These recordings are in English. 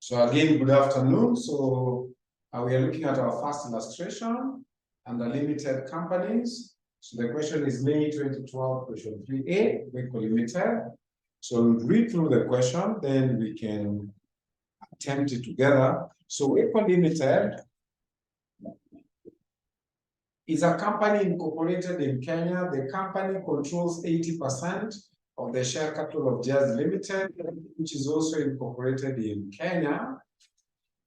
So again, good afternoon. So we are looking at our first illustration under limited companies. So the question is May 2012, question 3A, Waco Limited. So we'll read through the question, then we can attempt it together. So Waco Limited is a company incorporated in Kenya. The company controls 80% of the share capital of Jazz Limited, which is also incorporated in Kenya.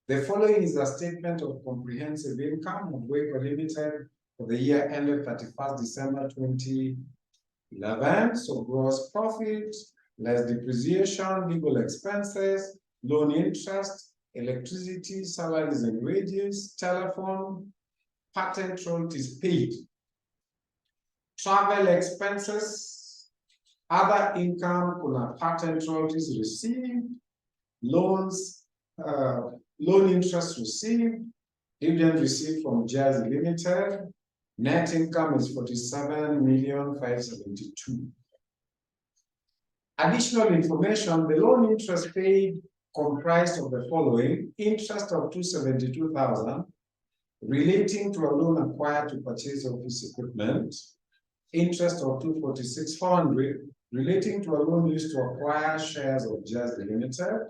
The following is a statement of comprehensive income of Waco Limited for the year ended 31st December 2011. So gross profit, less depreciation, legal expenses, loan interest, electricity, salaries and wages, telephone, patent royalties paid, travel expenses, other income, kuna patent royalties received, loans, loan interest received, dividend received from Jazz Limited. Net income is 47,572,000. Additional information, the loan interest paid comprised of the following: interest of 272,000 relating to a loan acquired to purchase office equipment, interest of 246,400 relating to a loan used to acquire shares of Jazz Limited.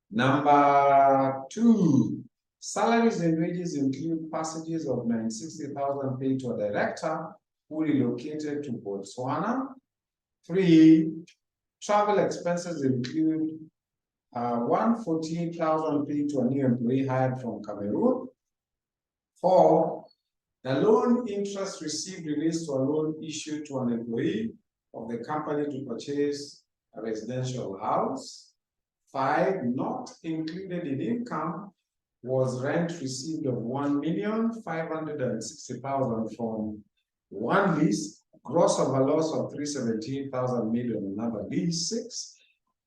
Number 2, salaries and wages include passages of 960,000 paid to a director who relocated to Botswana. 3, travel expenses include 148,000 paid to a new employee hired from Cameroon. 4, the loan interest received relates to a loan issued to an employee of the company to purchase a residential house. 5, not included in income was rent received of 1,560,000 from one lease, gross of a loss of 378,000 made on another lease. 6,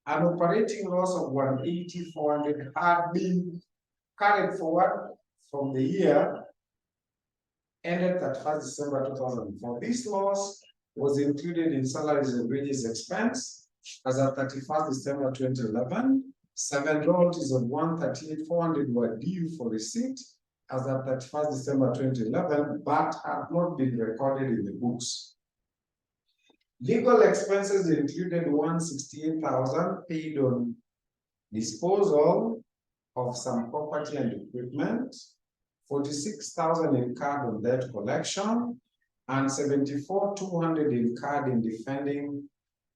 an operating loss of 180,400 had been carried forward from the year ended 31st December 2004. This loss was included in salaries and wages expense as at 31st December 2011. 7, royalties of 138,400 were due for receipt as at 31st December 2011, but had not been recorded in the books. Legal expenses included 168,000 paid on disposal of some property and equipment, 46,000 incurred on debt collection, and 74,200 incurred in defending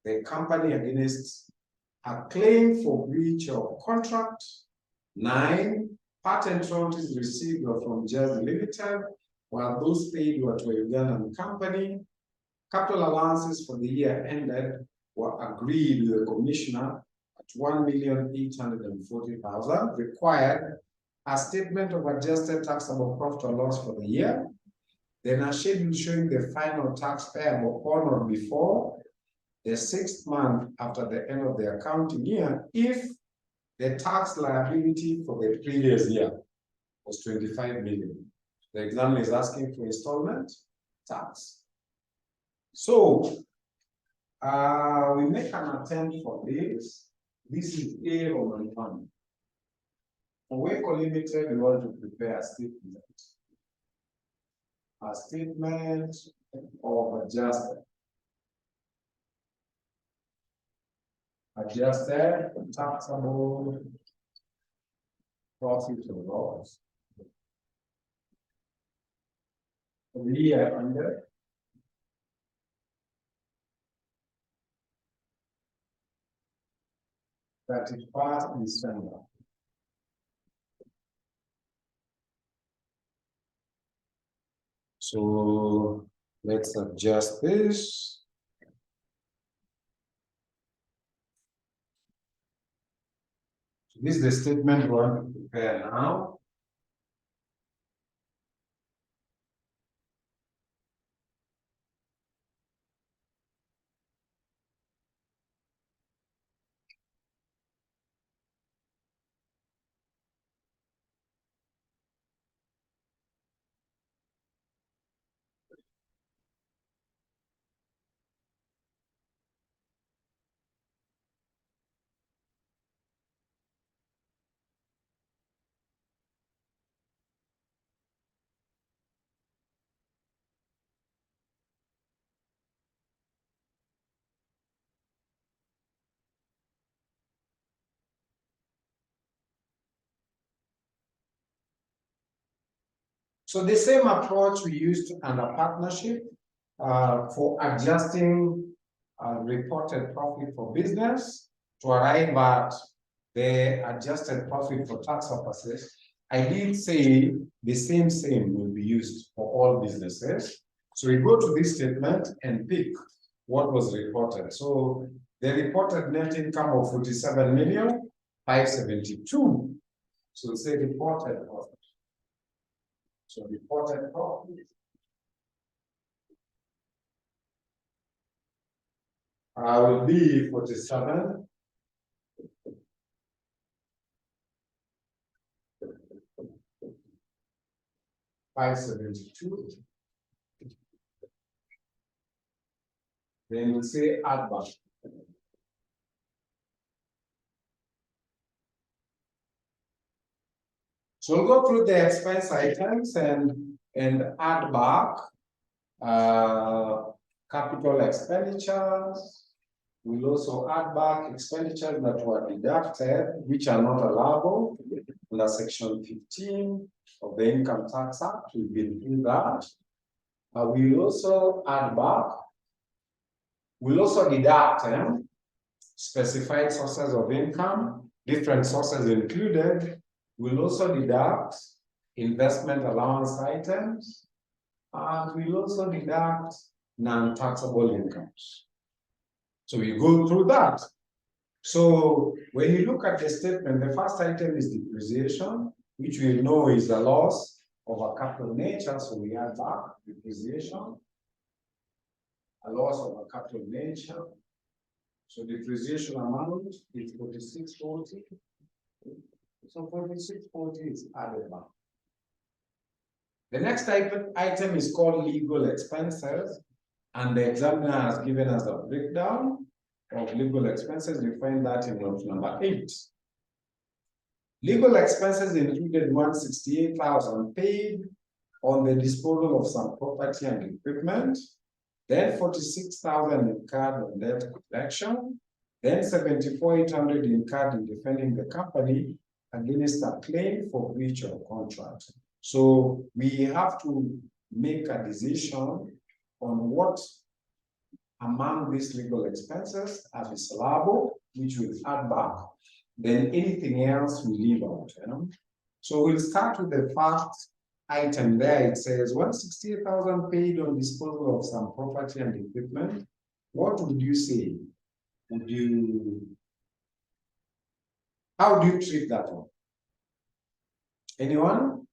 the company against a claim for breach of contract. 9, patent royalties received were from Jazz Limited, while those paid were to a Ugandan company. Capital allowances for the year ended were agreed with the commissioner at 1,840,000, required a statement of adjusted taxable profit or loss for the year, then a schedule showing the final tax payable on or before the 6th month after the end of the accounting year if the tax liability for the previous year was 25 million. The examiner is asking for installment tax. So we make an attempt for this. This is A over 1. For Waco Limited, we want to prepare a statement. A statement of adjusted taxable profit or loss for the year under 31st December. So let's adjust this. This is the statement we want to prepare now. So the same approach we used under partnership for adjusting reported profit for business to arrive at the adjusted profit for tax purposes. I did say the same will be used for all businesses. So we go to this statement and pick what was reported. So the reported net income of 47,572,000. So we say reported profit. So reported profit will be 47. $572. Then we'll say add back. So we'll go through the expense items and add back capital expenditures. We'll also add back expenditures that were deducted, which are not allowable under Section 15 of the Income Tax Act. We've been through that. We'll also add back. We'll also deduct specified sources of income, different sources included. We'll also deduct investment allowance items, and we'll also deduct non-taxable incomes. So we go through that. So when you look at the statement, the first item is depreciation, which we know is a loss of a capital nature. So we add back depreciation, a loss of a capital nature. So depreciation amount is 4640. So 4640 is added back. The next item is called legal expenses, and the examiner has given us a breakdown of legal expenses. You find that in note number 8. Legal expenses included 168,000 paid on the disposal of some property and equipment, then 46,000 incurred on debt collection, then 74,800 incurred in defending the company against a claim for breach of contract. So we have to make a decision on what among these legal expenses are allowable, which will add back. Then anything else we leave out. So we'll start with the first item there. It says 168,000 paid on disposal of some property and equipment. What would you say? How do you treat that one? Anyone?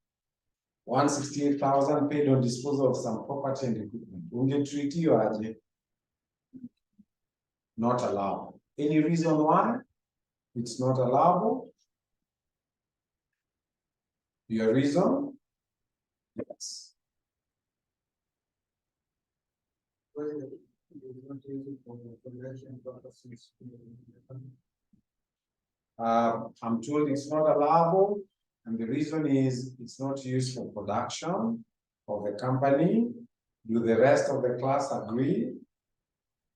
168,000 paid on disposal of some property and equipment. Would you treat you as not allowed? Any reason why it's not allowable? Your reason? Yes. I'm told it's not allowable, and the reason is it's not used for production of the company. Do the rest of the class agree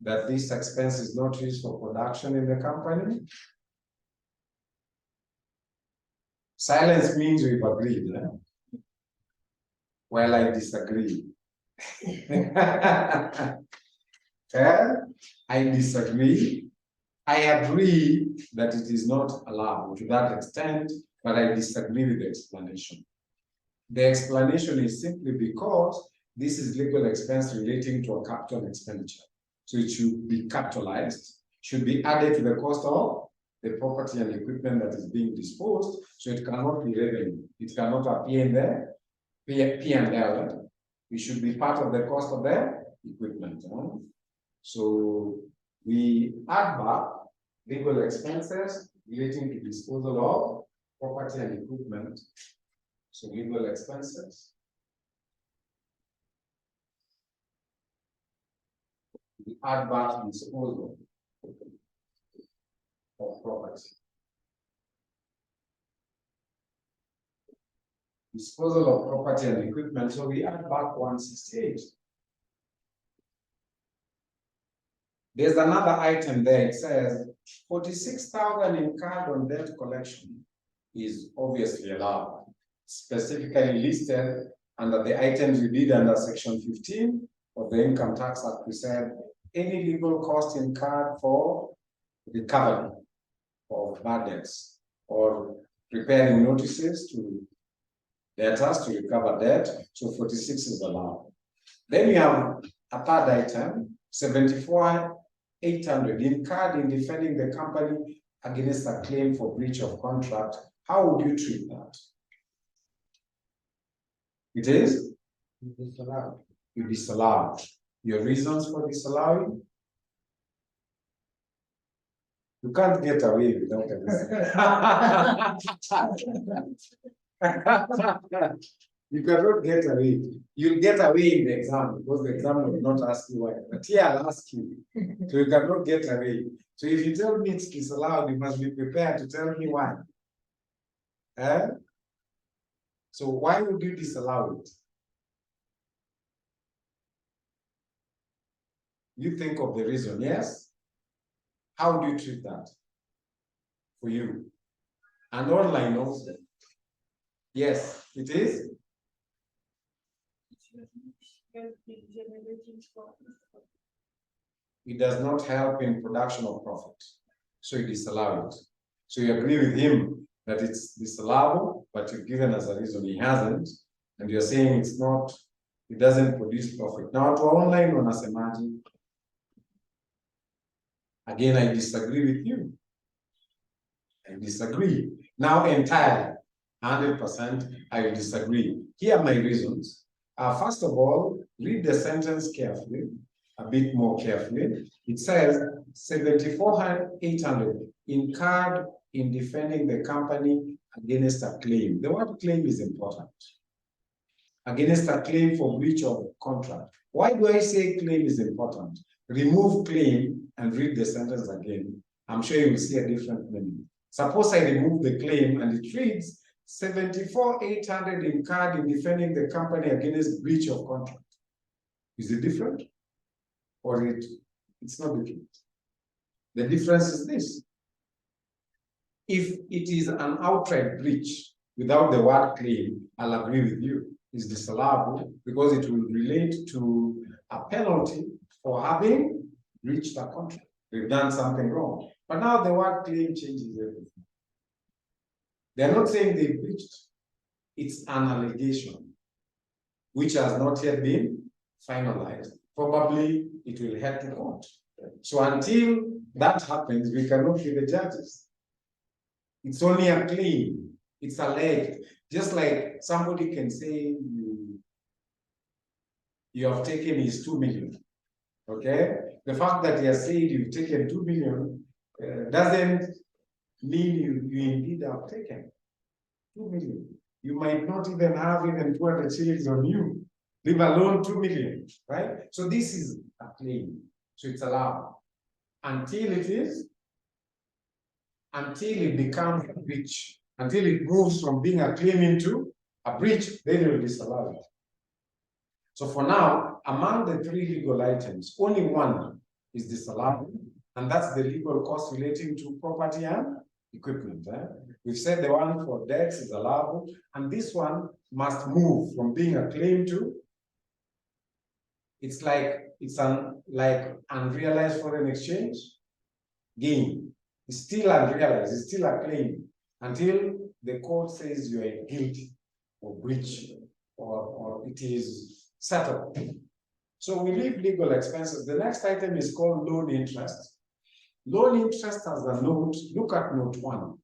that this expense is not used for production in the company? Silence means we've agreed. Well, I disagree. I disagree. I agree that it is not allowed to that extent, but I disagree with the explanation. The explanation is simply because this is legal expense relating to a capital expenditure. So it should be capitalized, should be added to the cost of the property and equipment that is being disposed, so it cannot be revenue. It cannot appear in the P&L. It should be part of the cost of the equipment. So we add back legal expenses relating to disposal of property and equipment. So legal expenses. We add back disposal of property. Disposal of property and equipment, so we add back 168. There's another item there. It says 46,000 incurred on debt collection is obviously allowed, specifically listed under the items we did under section 15 of the Income Tax Act, we said any legal cost incurred for recovery of bad debts or preparing notices to debtors to recover debt, so 46 is allowed. Then we have a third item, 74,800 incurred in defending the company against a claim for breach of contract. How would you treat that? It is? Disallowed. You disallowed. Your reasons for disallowing? You can't get away without a reason. You cannot get away. You'll get away in the exam because the exam will not ask you why. But here I'll ask you. So you cannot get away. So if you tell me it's disallowed, you must be prepared to tell me why. Eh? So why would you disallow it? You think of the reason, yes? How do you treat that for you? And online also. Yes, it is. It does not help in production of profit. So you disallow it. So you agree with him that it's disallowable, but you've given us a reason he hasn't, and you're saying it's not, it doesn't produce profit. Now to online wanasemaji. Again, I disagree with you. I disagree. Now entirely, 100%, I will disagree. Here are my reasons. First of all, read the sentence carefully, a bit more carefully. It says 74,800 incurred in defending the company against a claim. The word claim is important. Against a claim for breach of contract. Why do I say claim is important? Remove claim and read the sentence again. I'm sure you will see a different meaning. Suppose I remove the claim and it reads 74,800 incurred in defending the company against breach of contract. Is it different? Or it's not different? The difference is this. If it is an outright breach without the word claim, I'll agree with you. It's disallowable because it will relate to a penalty for having breached a contract. We've done something wrong. But now the word claim changes everything. They're not saying they breached. It's an allegation, which has not yet been finalized. Probably it will head to court. So until that happens, we cannot be the judges. It's only a claim. It's alleged. Just like somebody can say you have taken his 2 million. Okay? The fact that he has said you've taken 2 million doesn't mean you indeed have taken 2 million. You might not even have even 200 shillings on you, leave alone 2 million, right? So this is a claim. So it's allowed. Until it becomes a breach, until it moves from being a claim into a breach, then you will disallow it. So for now, among the 3 legal items, only one is disallowed, and that's the legal cost relating to property and equipment. We've said the one for debts is allowable, and this one must move from being a claim to, it's like unrealized foreign exchange gain. It's still unrealized, it's still a claim until the court says you are guilty or breach or it is settled. So we leave legal expenses. The next item is called loan interest. Loan interest as a note, look at note 1.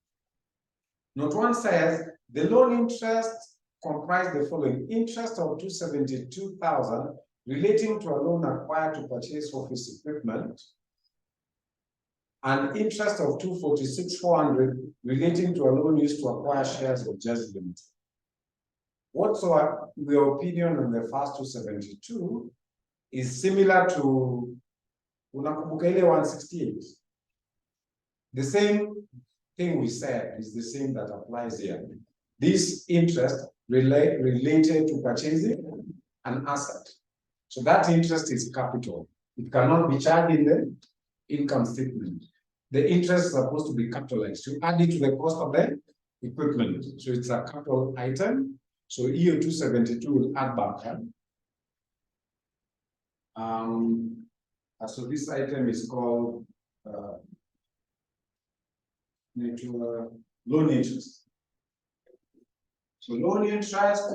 Note 1 says the loan interest comprised the following: interest of 272,000 relating to a loan acquired to purchase office equipment, and interest of 246,400 relating to a loan used to acquire shares of Just Limited. What's your opinion on the first 272 is similar to unakumbuka ile 168. The same thing we said is the same that applies here. This interest related to purchasing an asset. So that interest is capital. It cannot be charged in the income statement. The interest is supposed to be capitalized. You add it to the cost of the equipment. So it's a capital item. So EU 272 will add back. So this item is called loan interest. So loan interest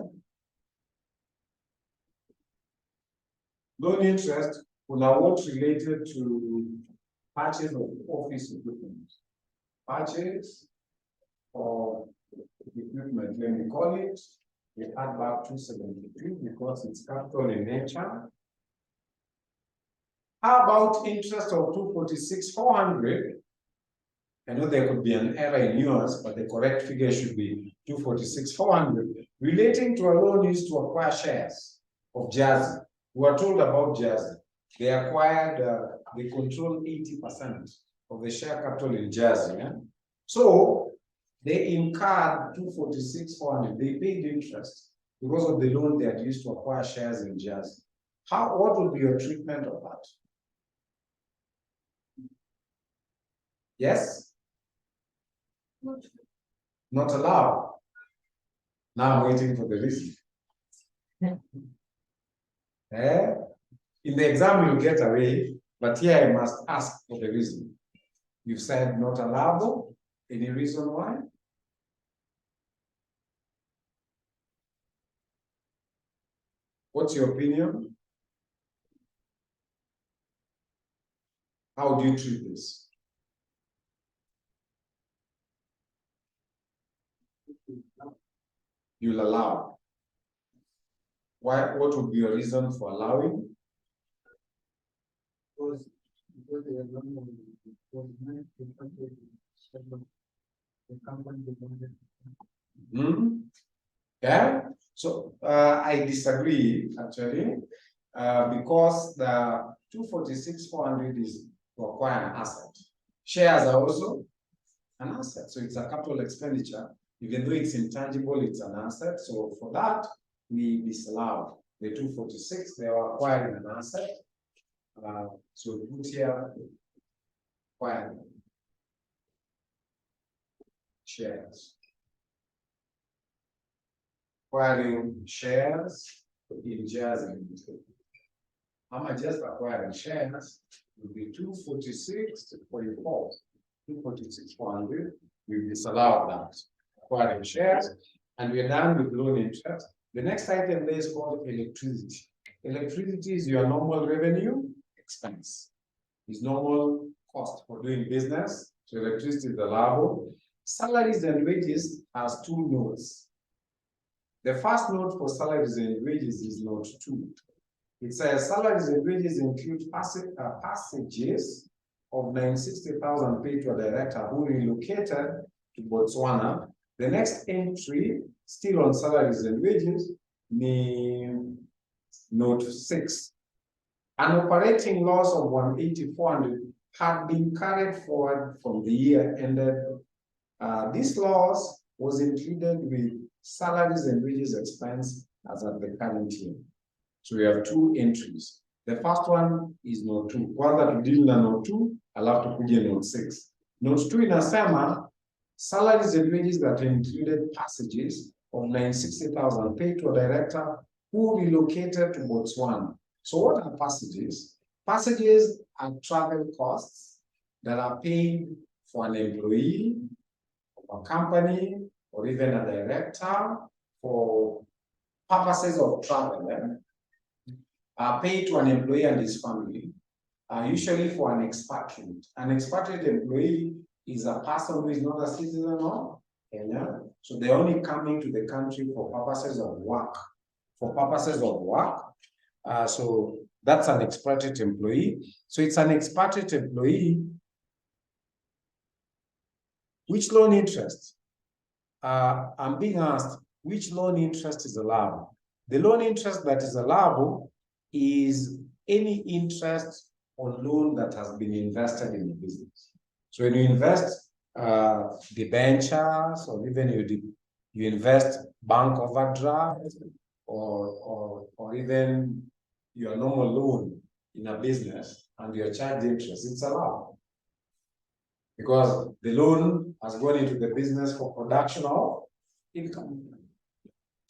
will now what's related to purchase of office equipment. Purchase of equipment, let me call it. We add back 272 because it's capital in nature. How about interest of 246,400? I know there could be an error in yours, but the correct figure should be 246,400. Relating to a loan used to acquire shares of Jazzy. We are told about Jazzy. They acquired, they control 80% of the share capital in Jazzy. Yeah? So they incurred 246,400. They paid interest because of the loan they had used to acquire shares in Jazzy. What would be your treatment of that? Yes? Not allowed. Now I'm waiting for the reason. In the exam, you'll get away, but here I must ask for the reason. You've said not allowable. Any reason why? What's your opinion? How do you treat this? You'll allow. Why? What would be your reason for allowing? Because Yeah. So I disagree actually, because the 246,400 is to acquire an asset. Shares are also an asset, so it's a capital expenditure. Even though it's intangible, it's an asset. So for that, we disallow the 246. They are acquiring an asset. So put here acquiring shares. Acquiring shares in Jazzy. How much just acquiring shares will be 246.4. 246,400. We disallow that. Acquiring shares, and we're done with loan interest. The next item there is called electricity. Electricity is your normal revenue expense. It's normal cost for doing business. So electricity is allowable. Salaries and wages has two notes. The first note for salaries and wages is note 2. It says salaries and wages include passages of 960,000 paid to a director who relocated to Botswana. The next entry, still on salaries and wages, note 6. An operating loss of 180,400 had been carried forward from the year ended. This loss was included with salaries and wages expense as at the current year. So we have two entries. The first one is note 2. One that we did in note 2, I'll have to put in note 6. Note 2 inasema salaries and wages that included passages of 960,000 paid to a director who relocated to Botswana. So what are passages? Passages are travel costs that are paid for an employee of a company or even a director for purposes of travel. Are paid to an employee and his family, usually for an expatriate. An expatriate employee is a person who is not a citizen of Kenya, so they're only coming to the country for purposes of work. So that's an expatriate employee. So it's an expatriate employee. Which loan interest? I'm being asked, which loan interest is allowed? The loan interest that is allowable is any interest on loan that has been invested in the business. So when you invest debentures, or even you invest bank overdraft, or even your normal loan in a business and you're charged interest, it's allowed. Because the loan has gone into the business for production of income.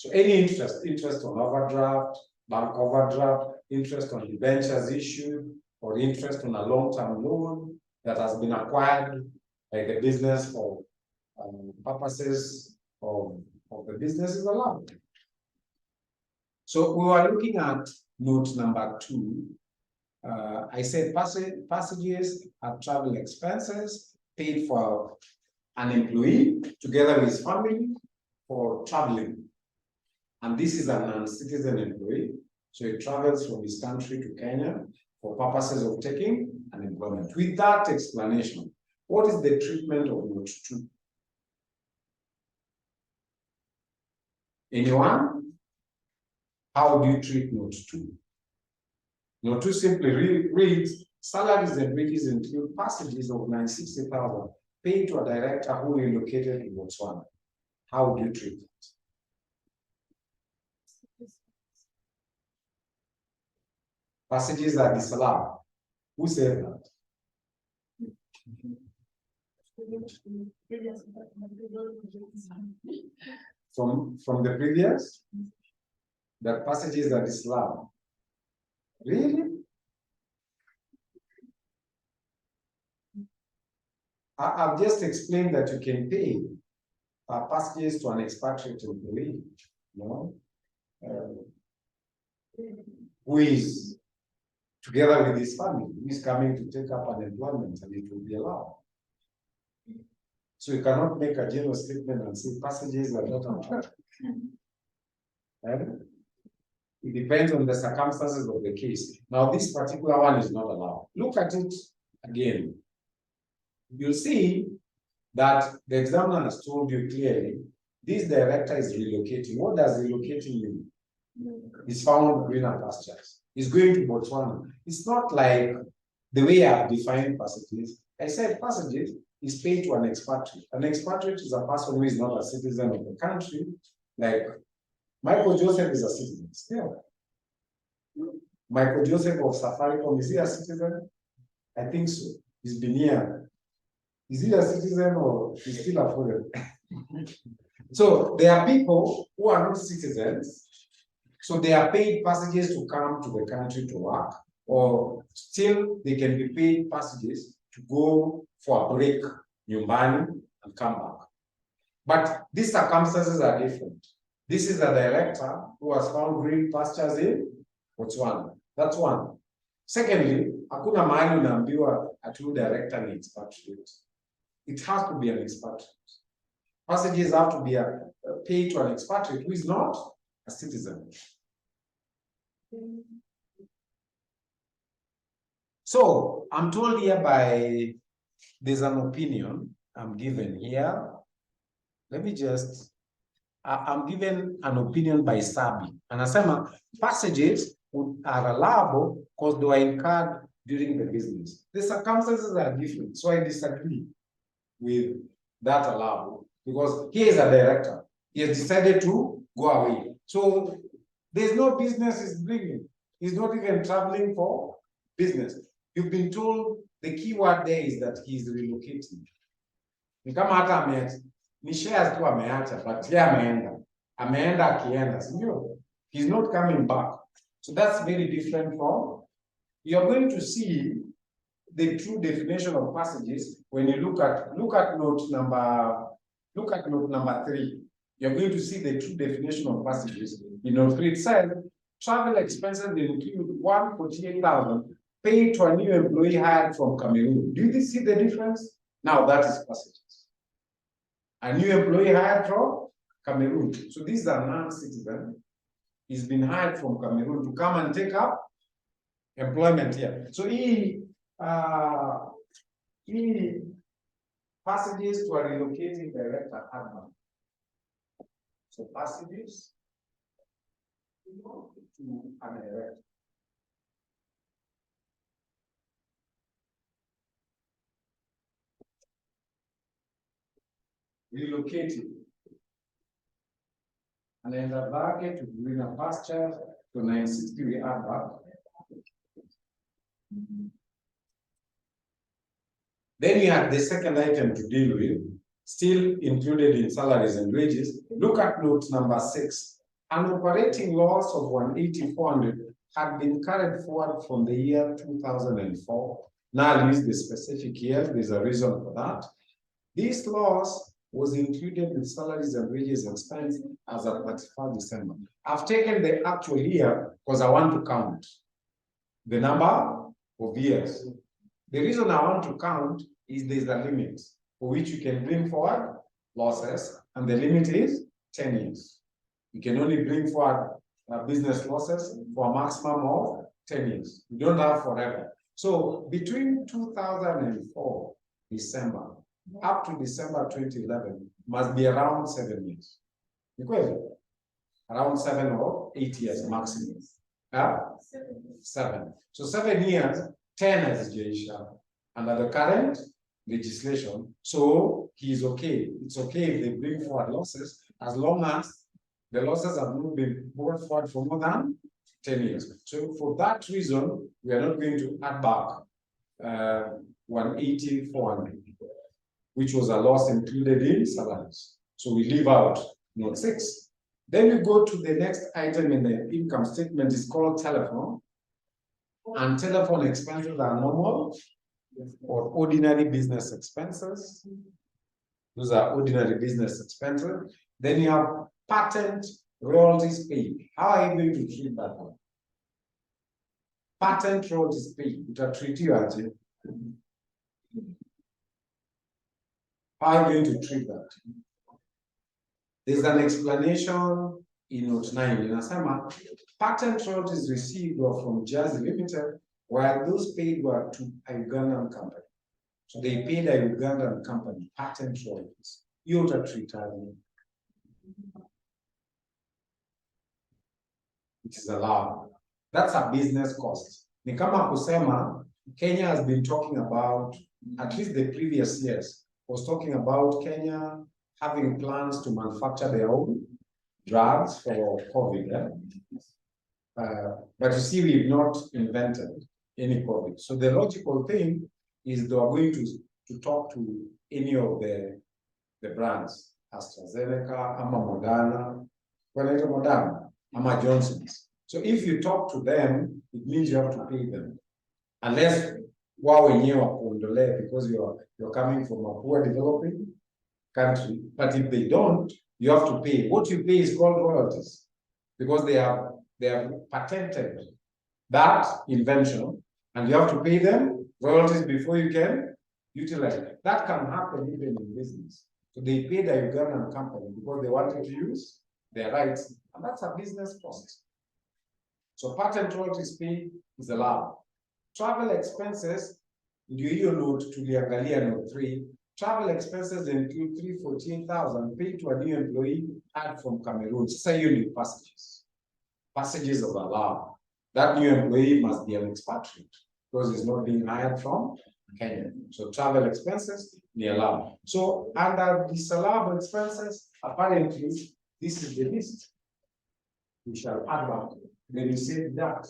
So any interest on overdraft, bank overdraft, interest on debentures issued, or interest on a long-term loan that has been acquired by the business for purposes of the business is allowed. So we were looking at note number 2. I said passages are travel expenses paid for an employee together with his family for traveling. And this is a non-citizen employee. So he travels from his country to Kenya for purposes of taking an employment. With that explanation, what is the treatment of note 2? Anyone? How do you treat note 2? Note 2 simply reads, salaries and wages include passages of 960,000 paid to a director who relocated to Botswana. How do you treat it? Passages are disallowed. Who said that? From the previous? That passages are disallowed. Really? I've just explained that you can pay passages to an expatriate employee, who is together with his family, who is coming to take up an employment, and it will be allowed. So you cannot make a general statement and say passages are not allowed. It depends on the circumstances of the case. Now, this particular one is not allowed. Look at it again. You'll see that the examiner has told you clearly, this director is relocating. What does relocating mean? He's found greener pastures. He's going to Botswana. It's not like the way I've defined passages. I said passages is paid to an expatriate. An expatriate is a person who is not a citizen of the country. Like Michael Joseph is a citizen still. Michael Joseph of Safaricom, is he a citizen? I think so. He's been here. Is he a citizen or he's still a foreigner? So there are people who are not citizens, so they are paid passages to come to the country to work, or still they can be paid passages to go for a break, nyumbani, and come back. But these circumstances are different. This is a director who has found green pastures in Botswana. That's one. Secondly, hakuna mahali unaambiwa ati director ni expatriate. It has to be an expatriate. Passages have to be paid to an expatriate who is not a citizen. So I'm told here there's an opinion I'm given here. Let me just, I'm given an opinion by Sabi. And Asema, passages are allowable because they were incurred during the business. The circumstances are different, so I disagree with that allowable, because he is a director. He has decided to go away. So there's no business he's bringing. He's not even traveling for business. You've been told the key word there is that he's relocating. Ni kama hata ameacha. Ni shares tu ameacha, but yeye ameenda. Ameenda akienda, sindio? He's not coming back. So that's very different from, you're going to see the true definition of passages when you look at note number 3. You're going to see the true definition of passages. In note 3 it says, travel expenses include 148,000 paid to a new employee hired from Cameroon. Do you see the difference? Now that is passages. A new employee hired from Cameroon. So these are non-citizen. He's been hired from Cameroon to come and take up employment here. So he passages to a relocating director admin. So passages to a director. Relocating. And then the bracket to greener pasture to 960 we add back. Then we had the second item to deal with, still included in salaries and wages. Look at note number 6. An operating loss of 180,400 had been carried forward from the year 2004. Now I'll use the specific year, there's a reason for that. This loss was included with salaries and wages expense as at 31st December. I've taken the actual year because I want to count the number of years. The reason I want to count is there's a limit for which you can bring forward losses, and the limit is 10 years. You can only bring forward business losses for a maximum of 10 years. You don't have forever. So between 2004 December up to December 2011 must be around 7 years. Because around 7 or 8 years maximum. 7. So 7 years, 10 as Jaisha under the current legislation. So he is okay. It's okay if they bring forward losses as long as the losses have not been brought forward for more than 10 years. So for that reason, we are not going to add back 180,400, which was a loss included in salaries. So we leave out note 6. Then we go to the next item in the income statement. Is called telephone. And telephone expenses are normal or ordinary business expenses. Those are ordinary business expenses. Then you have patent royalties paid. How are you going to treat that one? Patent royalties paid. It will treat you as a. How are you going to treat that? There's an explanation in note 9. In Asama, patent royalties received were from Jazz Limited, while those paid were to a Ugandan company. So they paid a Ugandan company patent royalties. You ought to treat it. It is allowed. That's a business cost. Ni kama kusema, Kenya has been talking about, at least the previous years, was talking about Kenya having plans to manufacture their own drugs for COVID. But you see, we've not invented any COVID. So the logical thing is they are going to talk to any of the brands, AstraZeneca, Ama Moderna, Moderna, Ama Johnson's. So if you talk to them, it means you have to pay them. Unless wao wenyewe wakuondolee because you're coming from a poor developing country. But if they don't, you have to pay. What you pay is called royalties because they have patented that invention, and you have to pay them royalties before you can utilize it. That can happen even in business. So they paid a Ugandan company because they wanted to use their rights, and that's a business cost. So patent royalties paid is allowed. Travel expenses, ndio hiyo note tuliangalia note 3. Travel expenses include 348,000 paid to a new employee hired from Cameroon. Sasa hiyo ni passages. Passages are allowed. That new employee must be an expatriate because he's not being hired from Kenya. So travel expenses they allowed. So under disallowable expenses, apparently this is the list. We shall add back. Then you say that.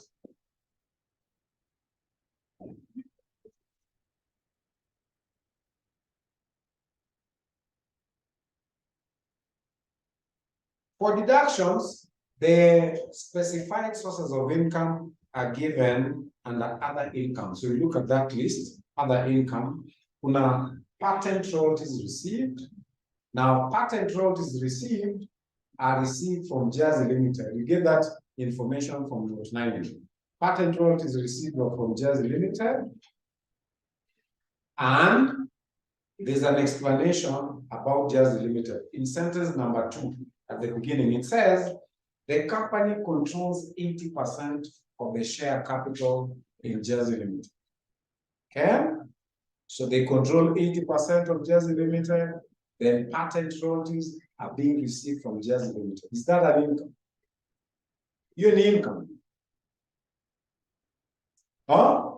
For deductions, the specified sources of income are given under other income. So you look at that list, other income, una patent royalties received. Now, patent royalties received are received from Jersey Limited. You get that information from note 9. Patent royalties received are from Jersey Limited. And there's an explanation about Jersey Limited. In sentence number 2, at the beginning, it says, the company controls 80% of the share capital in Jersey Limited. Okay? So they control 80% of Jersey Limited, then patent royalties are being received from Jersey Limited. Is that an income? You're an income. Huh?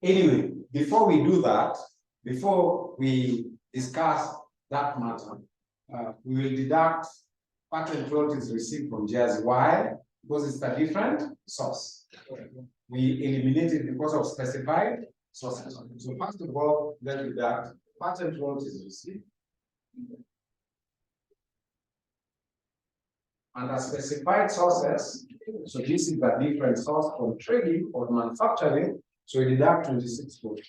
Anyway, before we do that, before we discuss that matter, we will deduct patent royalties received from Jersey. Why? Because it's a different source. We eliminate it because of specified sources. So first of all, let's deduct patent royalties received. under specified sources, so this is a different source from trading or manufacturing, so we deduct 2640.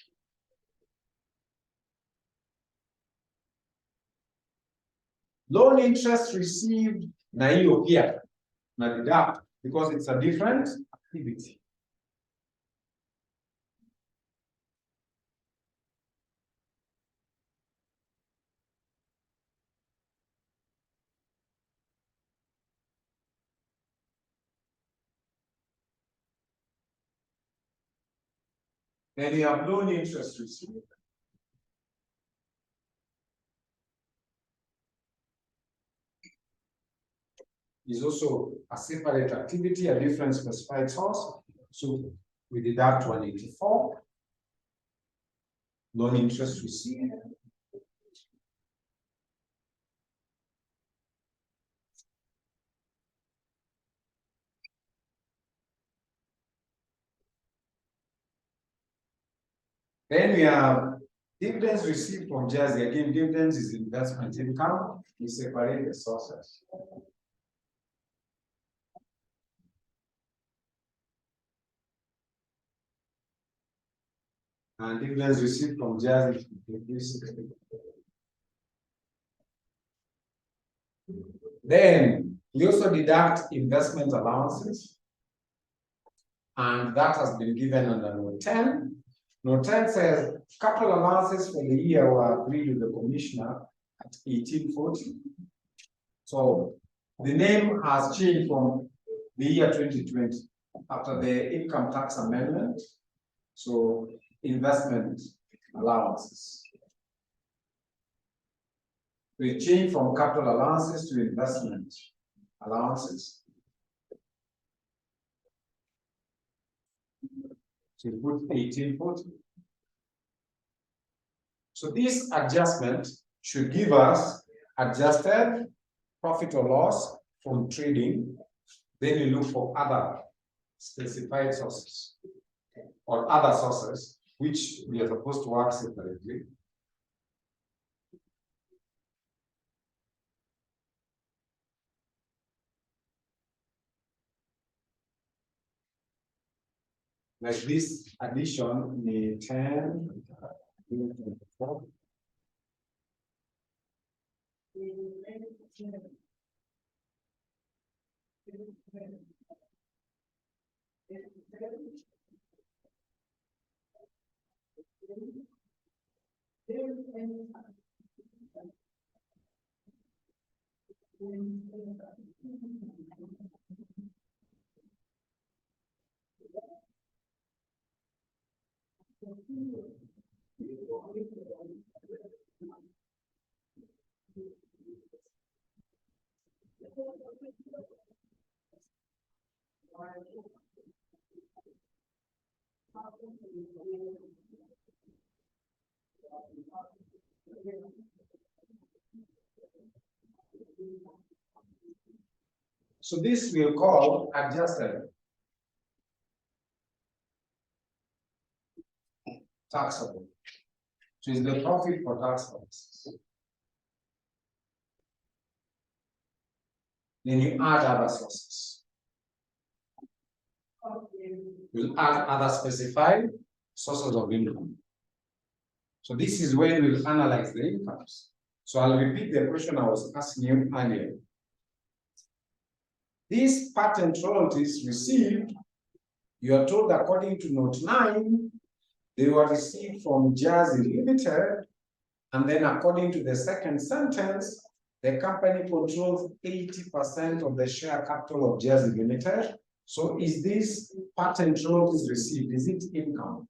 Loan interest received na hiyo pia na deduct because it's a different activity. Then you have loan interest received. Is also a separate activity, a different specified source. So we deduct 184. Loan interest received. Then we have dividends received from Jersey. Again, dividends is investment income. We separate the sources. And dividends received from Jersey. Then we also deduct investment allowances. And that has been given under Note 10. Note 10 says capital allowances for the year were agreed with the commissioner at 1840. So the name has changed from the year 2020 after the income tax amendment. So investment allowances. We change from capital allowances to investment allowances. So we put 1840. So this adjustment should give us adjusted profit or loss from trading. Then you look for other specified sources or other sources which we are supposed to work separately. Like this addition in 10, 24. So this we'll call adjusted taxable. So it's the profit for tax purposes. Then you add other sources. We'll add other specified sources of income. So this is where we'll analyze the incomes. So I'll repeat the question I was asking you earlier. These patent royalties received, you are told according to Note 9, they were received from Jersey Limited, and then according to the second sentence, the company controls 80% of the share capital of Jersey Limited. So is this patent royalties received, is it income?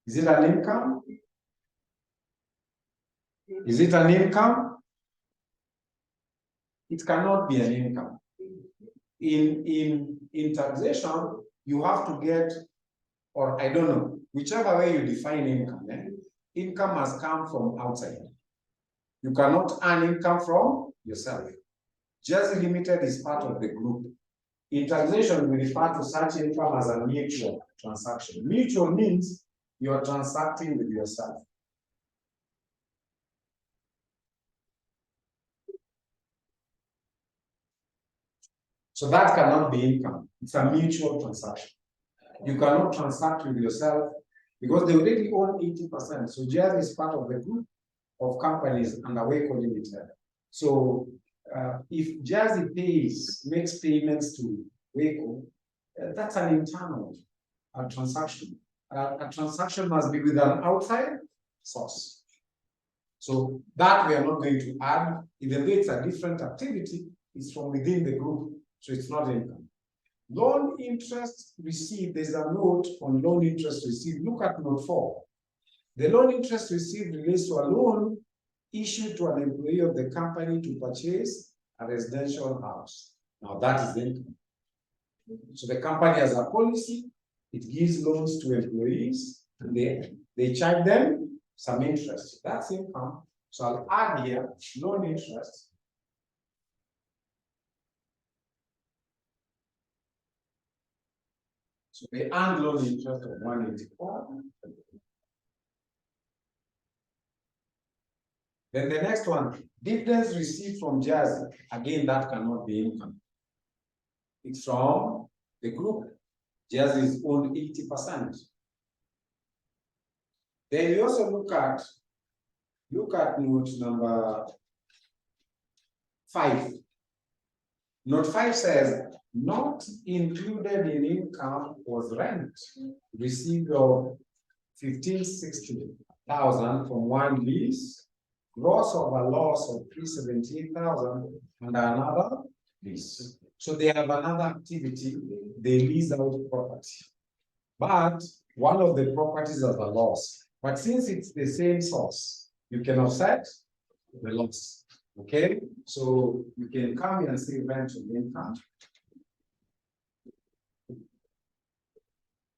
Is it an income? Is it an income? It cannot be an income. In taxation, you have to get, or I don't know, whichever way you define income, income must come from outside. You cannot earn income from yourself. Jersey Limited is part of the group. In taxation, we refer to such income as a mutual transaction. Mutual means you are transacting with yourself. So that cannot be income. It's a mutual transaction. You cannot transact with yourself because they already own 80%. So Jazz is part of the group of companies under Wayco Limited. So if Jazzy makes payments to Wayco, that's an internal transaction. A transaction must be with an outside source. So that we are not going to add, even though it's a different activity, it's from within the group, so it's not income. Loan interest received, there's a note on loan interest received. Look at note 4. The loan interest received relates to a loan issued to an employee of the company to purchase a residential house. Now that is income. So the company has a policy, it gives loans to employees, and they charge them some interest. That's income. So I'll add here loan interest. So they earn loan interest of 184. Then the next one, dividends received from Jazz. Again, that cannot be income. It's from the group. Jazz is owned 80%. Then you also look at note number 5. Note 5 says, not included in income was rent received of 1,560,000 from one lease, gross of a loss of 378,000 and another lease. So they have another activity, they lease out property. But one of the properties has a loss. But since it's the same source, you can offset the loss. Okay? So you can come here and say rental income.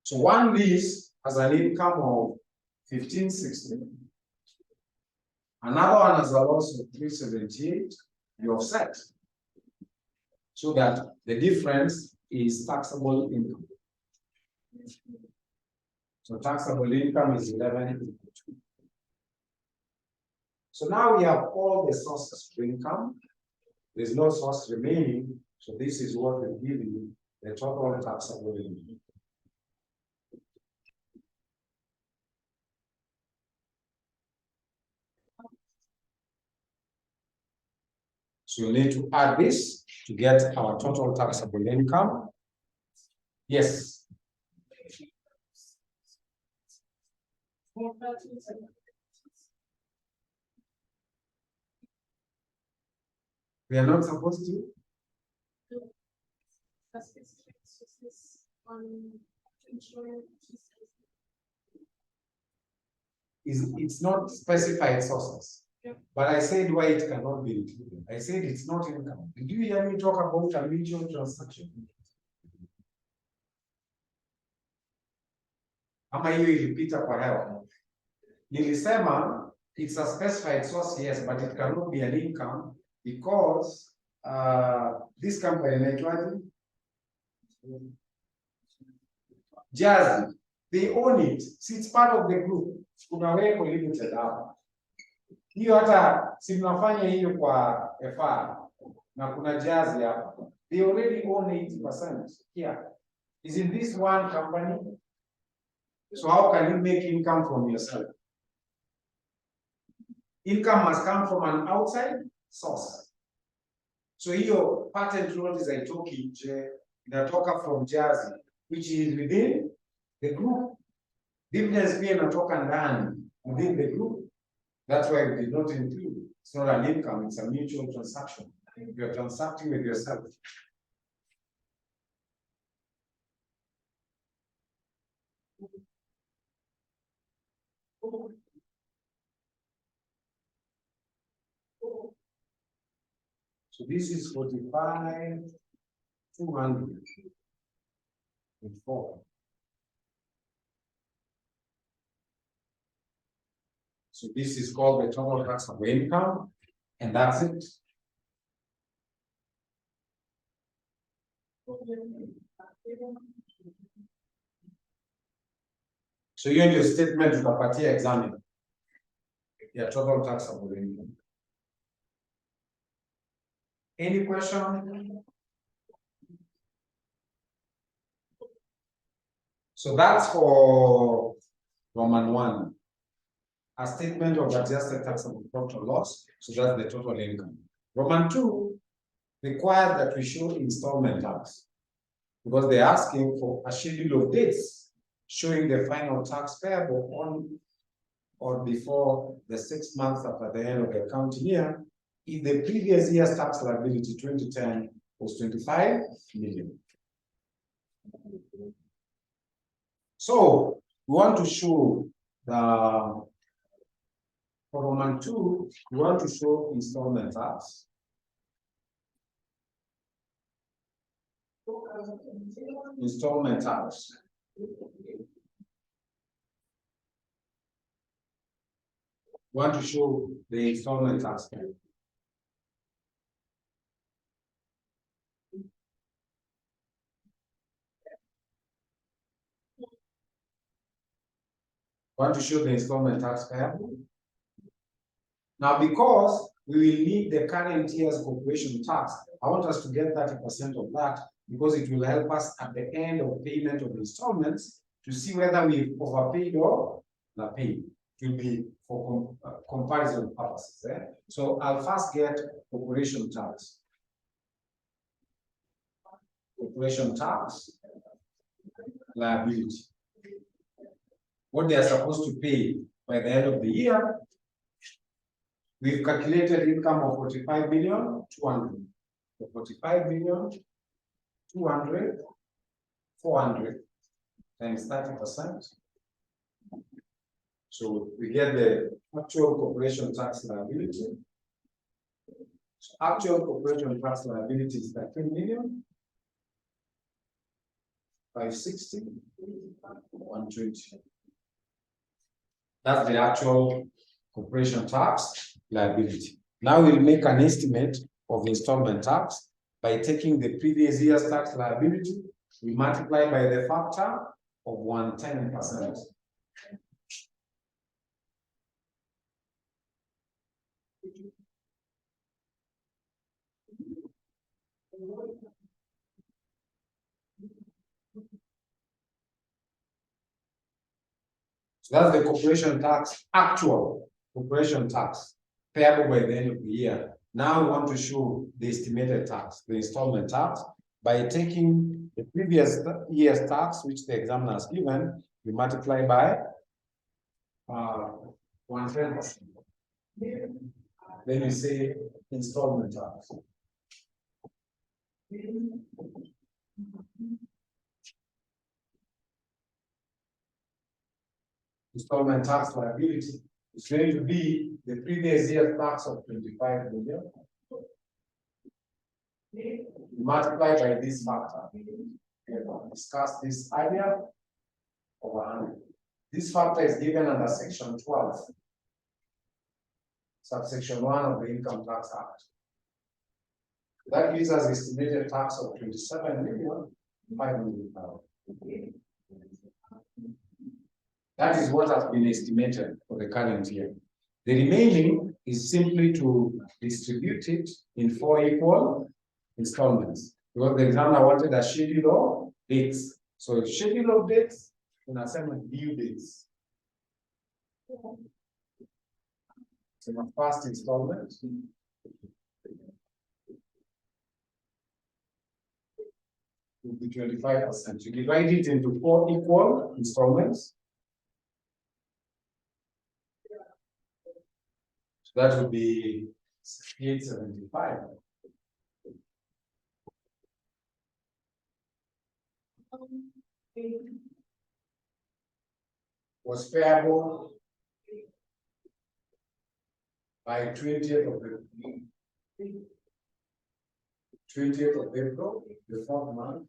So one lease has an income of 1,560. Another one has a loss of 378. You offset. So that the difference is taxable income. So taxable income is 11. So now we have all the sources of income. There's no source remaining. So this is what will give you the total taxable income. So you need to add this to get our total taxable income. Yes. We are not supposed to. It's not specified sources. Yeah. But I said why it cannot be included. I said it's not income. Did you hear me talk about a mutual transaction? Ama hiyo ilipita kwa hewa. Nilisema it's a specified source, yes, but it cannot be an income because this company inaitwaje? Jazzy, they own it. See, it's part of the group. Kuna Wayco Limited hapa. Hiyo hata si mnafanya hiyo kwa FR na kuna Jazzy hapa. They already own 80% here. Isn't this one company? So how can you make income from yourself? Income must come from an outside source. So hiyo patent royalties haitoki nje, inatoka from Jazzy, which is within the group. Dividends pia inatoka ndani within the group. That's why we did not include. It's not an income, it's a mutual transaction. You're transacting with yourself. So this is 45,204. So this is called the total taxable income, and that's it. So hiyo ndio statement tutapatia examiner ya total taxable income. Any question? So that's for Roman 1. A statement of adjusted taxable profit or loss. So that's the total income. Roman 2 requires that we show installment tax, because they're asking for a schedule of dates showing the final tax payable on or before the 6 months after the end of the accounting year, if the previous year's tax liability 2010 was 25 million. So we want to show the for Roman 2, we want to show installment tax. Installment tax. Want to show the installment tax. Want to show the installment tax payable. Now, because we will need the current year's corporation tax, I want us to get 30% of that, because it will help us at the end of payment of installments to see whether we've overpaid or not paid. It will be for comparison purposes. So I'll first get corporation tax. Corporation tax liability. What they are supposed to pay by the end of the year. We've calculated income of 45 million, 200. So 45 million, 200, 400 times 30%. So we get the actual corporation tax liability. So actual corporation tax liability is 13 million, 560, 120. That's the actual corporation tax liability. Now we'll make an estimate of installment tax by taking the previous year's tax liability, we multiply by the factor of 110%. So that's the corporation tax, actual corporation tax payable by the end of the year. Now we want to show the estimated tax, the installment tax, by taking the previous year's tax, which the examiner has given, we multiply by 110%. Then we say installment tax. Installment tax liability is going to be the previous year tax of 25 million. Multiplied by this factor. We have discussed this earlier over 100. This factor is given under section 12, subsection 1 of the Income Tax Act. That gives us estimated tax of 27,500,000. That is what has been estimated for the current year. The remaining is simply to distribute it in 4 equal installments. Because the examiner wanted a schedule of dates. So schedule of dates in assignment due dates. So the first installment will be 25%. You divide it into 4 equal installments. So that would be 6875. Was payable by 20th of April, the 4th month.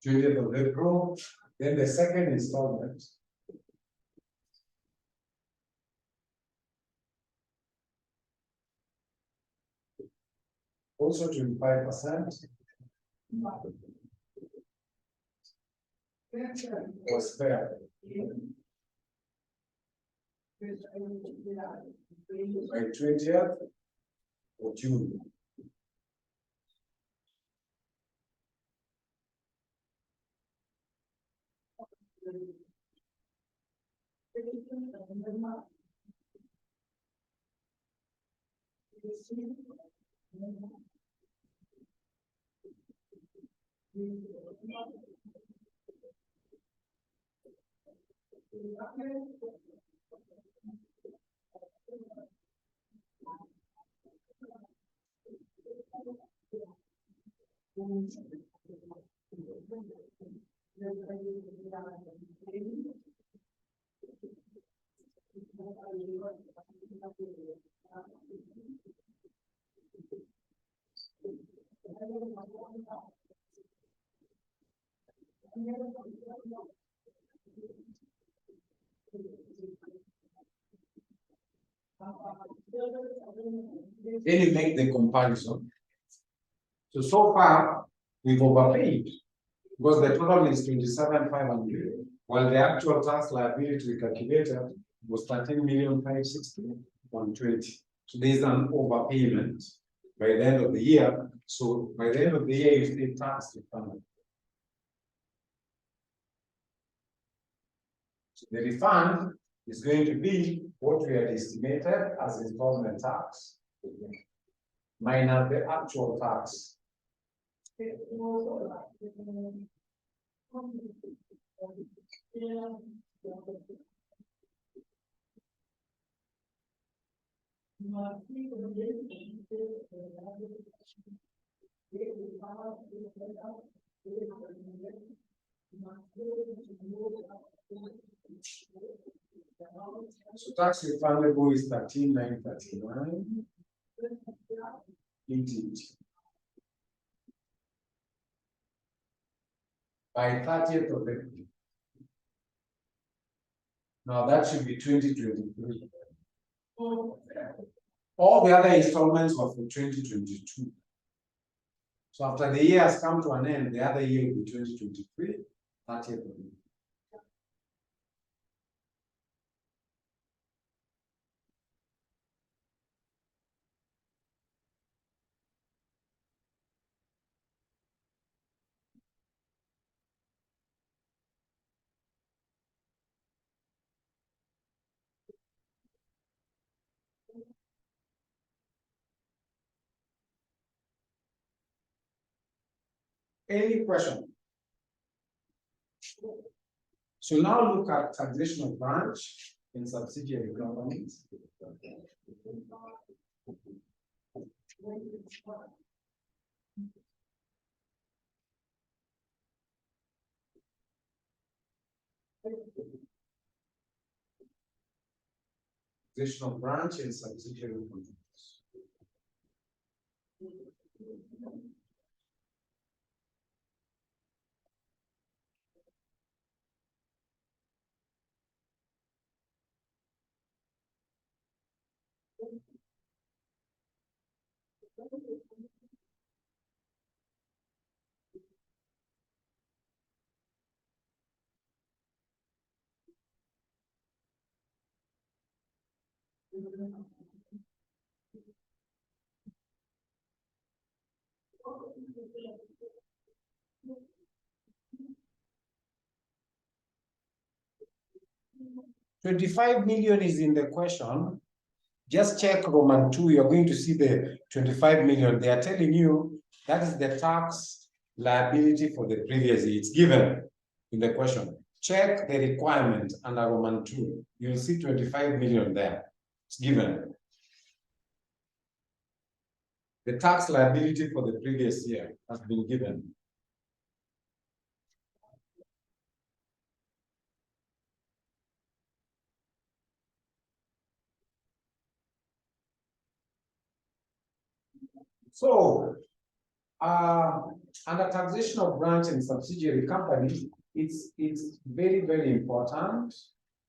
20th of April, then the second installment. Also 25%. Was fair by 20th of June. Then you make the comparison. So far, we've overpaid because the total is 27,500, while the actual tax liability we calculated was 13,560,120. So there's an overpayment by the end of the year. So by the end of the year, you still tax refund. So the refund is going to be what we had estimated as installment tax minus the actual tax. So tax refundable is 13,939. Indeed. By 30th of April. Now that should be 2023. All the other installments were for 2022. So after the year has come to an end, the other year will be 2023, 30th of April. Any question? So now look at taxation of branch in subsidiary companies. Taxation of branch in subsidiary companies. $25 million is in the question. Just check Roman 2, you're going to see the 25 million. They are telling you that is the tax liability for the previous year. It's given in the question. Check the requirement under Roman 2. You'll see 25 million there. It's given. The tax liability for the previous year has been given. So, under taxation of branch and subsidiary companies, it's very, very important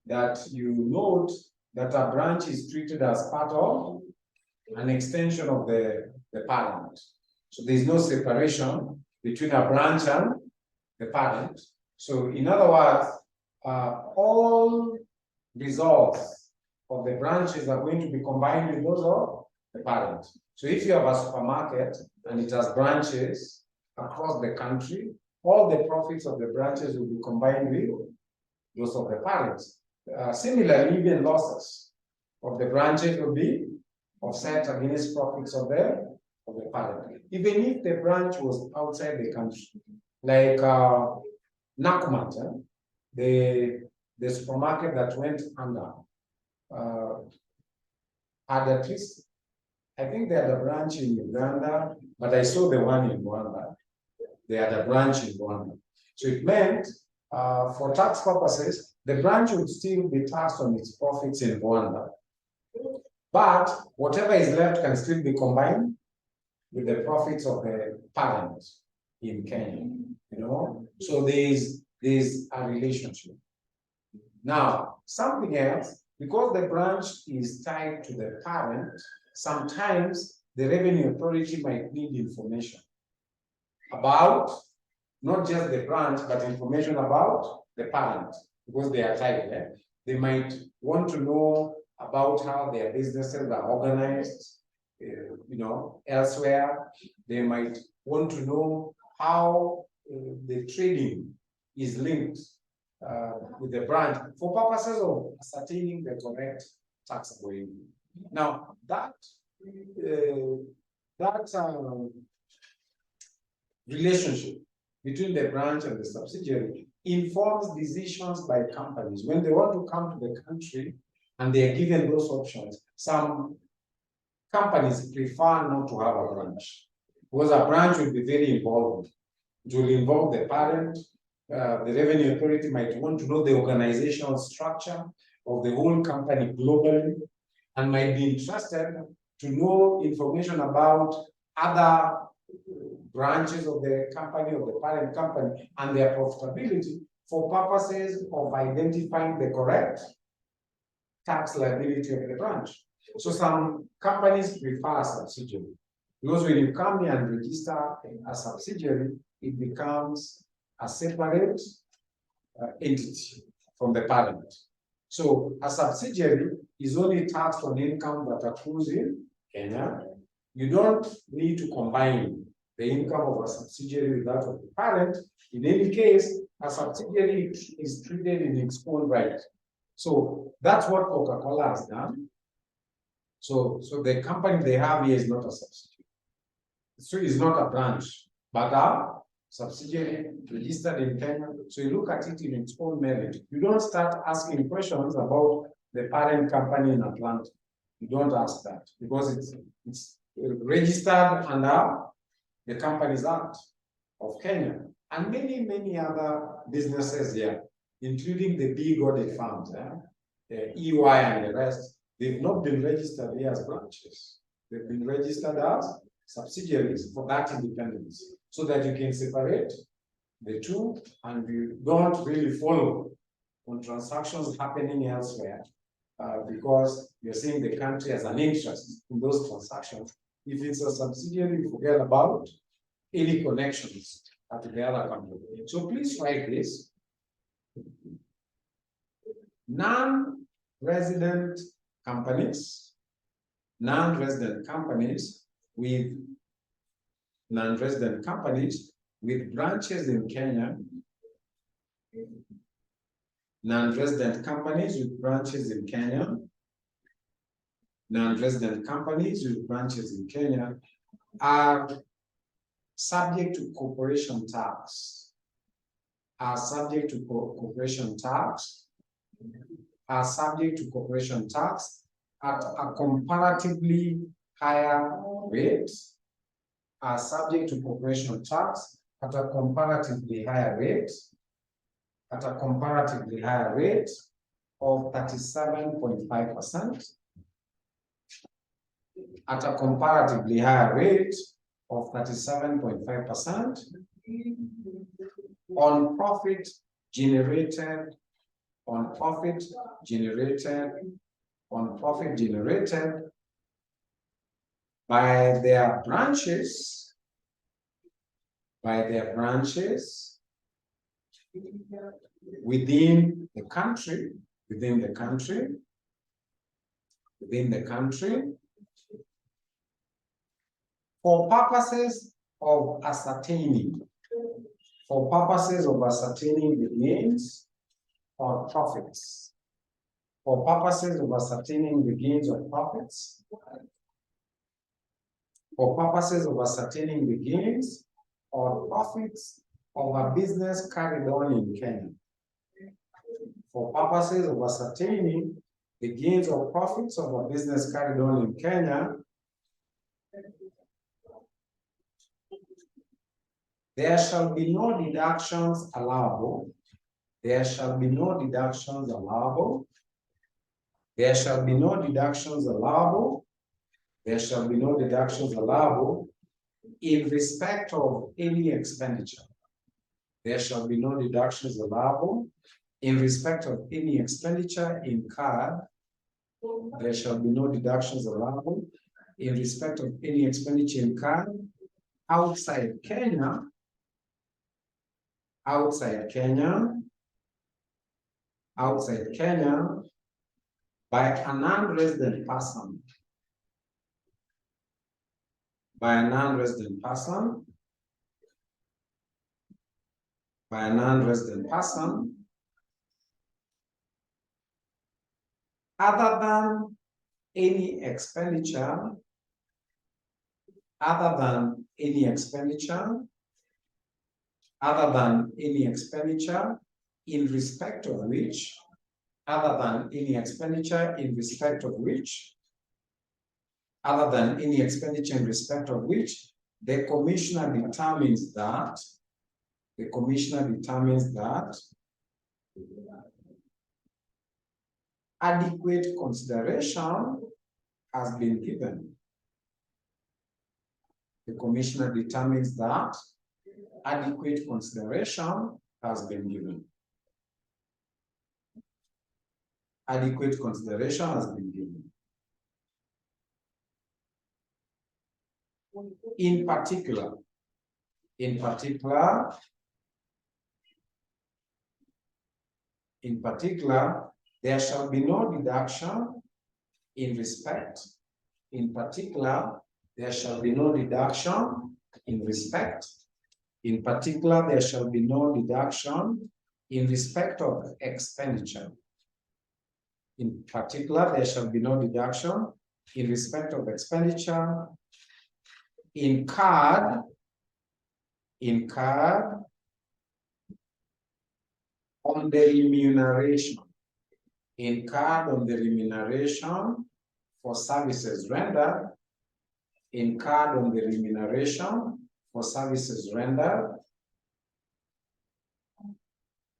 that you note that a branch is treated as part of an extension of the parent. So there's no separation between a branch and the parent. So in other words, all results of the branches are going to be combined with those of the parent. So if you have a supermarket and it has branches across the country, all the profits of the branches will be combined with those of the parents. Similarly, even losses of the branches will be offset against profits of the parent. Even if the branch was outside the country, like Nakumatt, the supermarket that went under, had at least, I think they had a branch in Uganda, but I saw the one in Rwanda. They had a branch in Rwanda. So it meant, for tax purposes, the branch would still be taxed on its profits in Rwanda. But whatever is left can still be combined with the profits of the parent in Kenya. So there's a relationship. Now, something else, because the branch is tied to the parent, sometimes the revenue authority might need information about not just the branch, but information about the parent, because they are tied. They might want to know about how their businesses are organized, elsewhere. They might want to know how the trading is linked with the branch for purposes of ascertaining the correct taxable income. Now, that relationship between the branch and the subsidiary informs decisions by companies. When they want to come to the country and they are given those options, some companies prefer not to have a branch, because a branch will be very involved. It will involve the parent. The revenue authority might want to know the organizational structure of the whole company globally, and might be interested to know information about other branches of the company, of the parent company, and their profitability for purposes of identifying the correct tax liability of the branch. So some companies prefer a subsidiary, because when you come here and register a subsidiary, it becomes a separate entity from the parent. So a subsidiary is only taxed on income that accrues in Kenya. You don't need to combine the income of a subsidiary with that of the parent. In any case, a subsidiary is treated in its own right. So that's what Coca-Cola has done. So the company they have here is not a subsidiary. So it's not a branch, but a subsidiary registered in Kenya. So you look at it in its own merit. You don't start asking questions about the parent company in Atlanta. You don't ask that, because it's registered under the Companies Act of Kenya, and many other businesses here, including the big audit firms, EY and the rest. They've not been registered here as branches. They've been registered as subsidiaries for that independence, so that you can separate the two and you don't really follow on transactions happening elsewhere, because you're seeing the country as an interest in those transactions. If it's a subsidiary, you forget about any connections to the other company. So please write this. Non-resident companies with branches in Kenya, non-resident companies with branches in Kenya, are subject to corporation tax, at a comparatively higher rate, of 37.5%, on profit generated by their branches within the country for purposes of ascertaining the gains or profits for purposes of ascertaining the gains or profits, for purposes of ascertaining the gains or profits of a business carried on in Kenya. For purposes of ascertaining the gains or profits of a business carried on in Kenya, there shall be no deductions allowable. There shall be no deductions allowable. There shall be no deductions allowable. There shall be no deductions allowable in respect of any expenditure. There shall be no deductions allowable in respect of any expenditure incurred. There shall be no deductions allowable in respect of any expenditure incurred outside Kenya, outside Kenya by a non-resident person, by a non-resident person, by a non-resident person, other than any expenditure, other than any expenditure, other than any expenditure in respect of which, other than any expenditure in respect of which, other than any expenditure in respect of which, the commissioner determines that, the commissioner determines that adequate consideration has been given. The commissioner determines that adequate consideration has been given. Adequate consideration has been given. In particular, there shall be no deduction in respect. In particular, there shall be no deduction in respect. In particular, there shall be no deduction in respect of expenditure. In particular, there shall be no deduction in respect of expenditure incurred on the remuneration, incurred on the remuneration for services rendered, incurred on the remuneration for services rendered,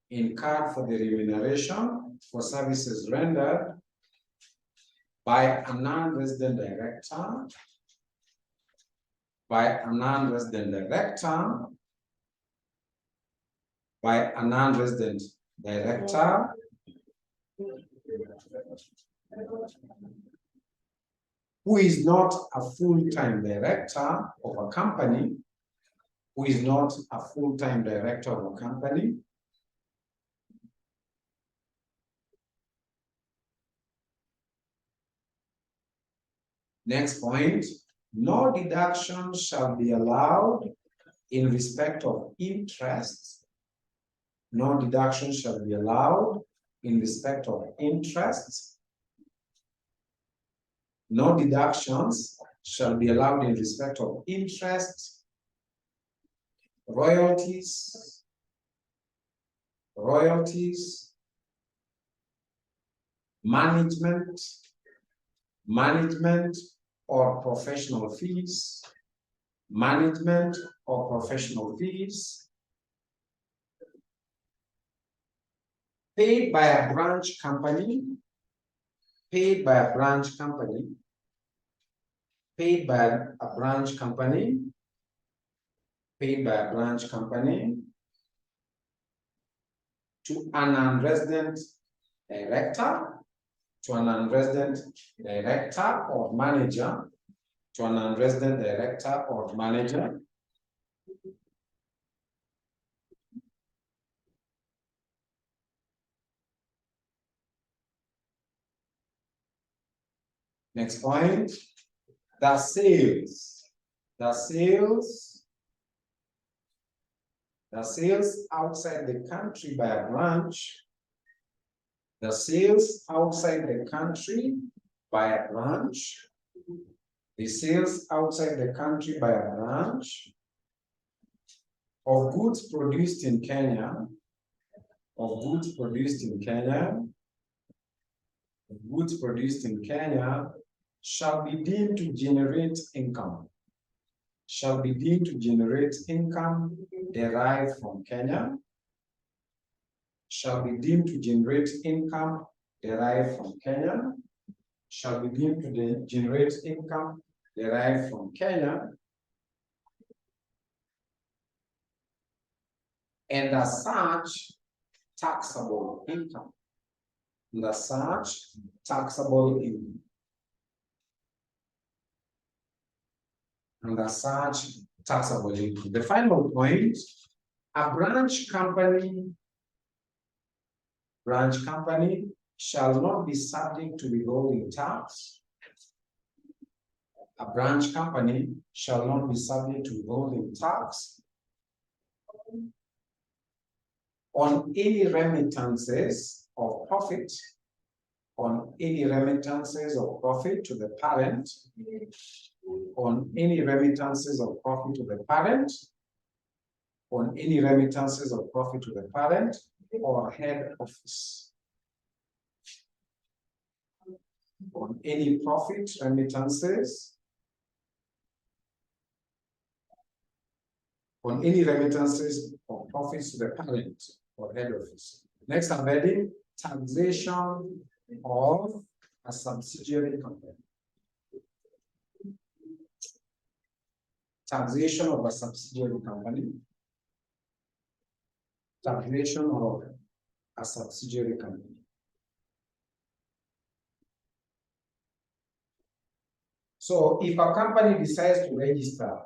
incurred for the remuneration for services rendered by a non-resident director, by a non-resident director, by a non-resident director who is not a full-time director of a company, who is not a full-time director of a company, next point, no deduction shall be allowed in respect of interest. No deduction shall be allowed in respect of interest. No deductions shall be allowed in respect of interest, royalties, management or professional fees, management or professional fees paid by a branch company, paid by a branch company, paid by a branch company, paid by a branch company to an non-resident director, to a non-resident director or manager, to a non-resident director or manager, next point, the sales outside the country by a branch The sales outside the country by a branch, the sales outside the country by a branch of goods produced in Kenya, of goods produced in Kenya, goods produced in Kenya shall be deemed to generate income, shall be deemed to generate income derived from Kenya, shall be deemed to generate income derived from Kenya, shall be deemed to generate income derived from Kenya, and as such, taxable income. And as such, taxable income. And as such, taxable income. The final point, a branch company shall not be subject to withholding tax. A branch company shall not be subject to withholding tax on any remittances of profit, on any remittances of profit to the parent, on any remittances of profit to the parent, on any remittances of profit to the parent or head office, on any profit remittances, on any remittances of profits to the parent or head office. Next, I'm ready. Taxation of a subsidiary company. Taxation of a subsidiary company. Taxation of a subsidiary company. So if a company decides to register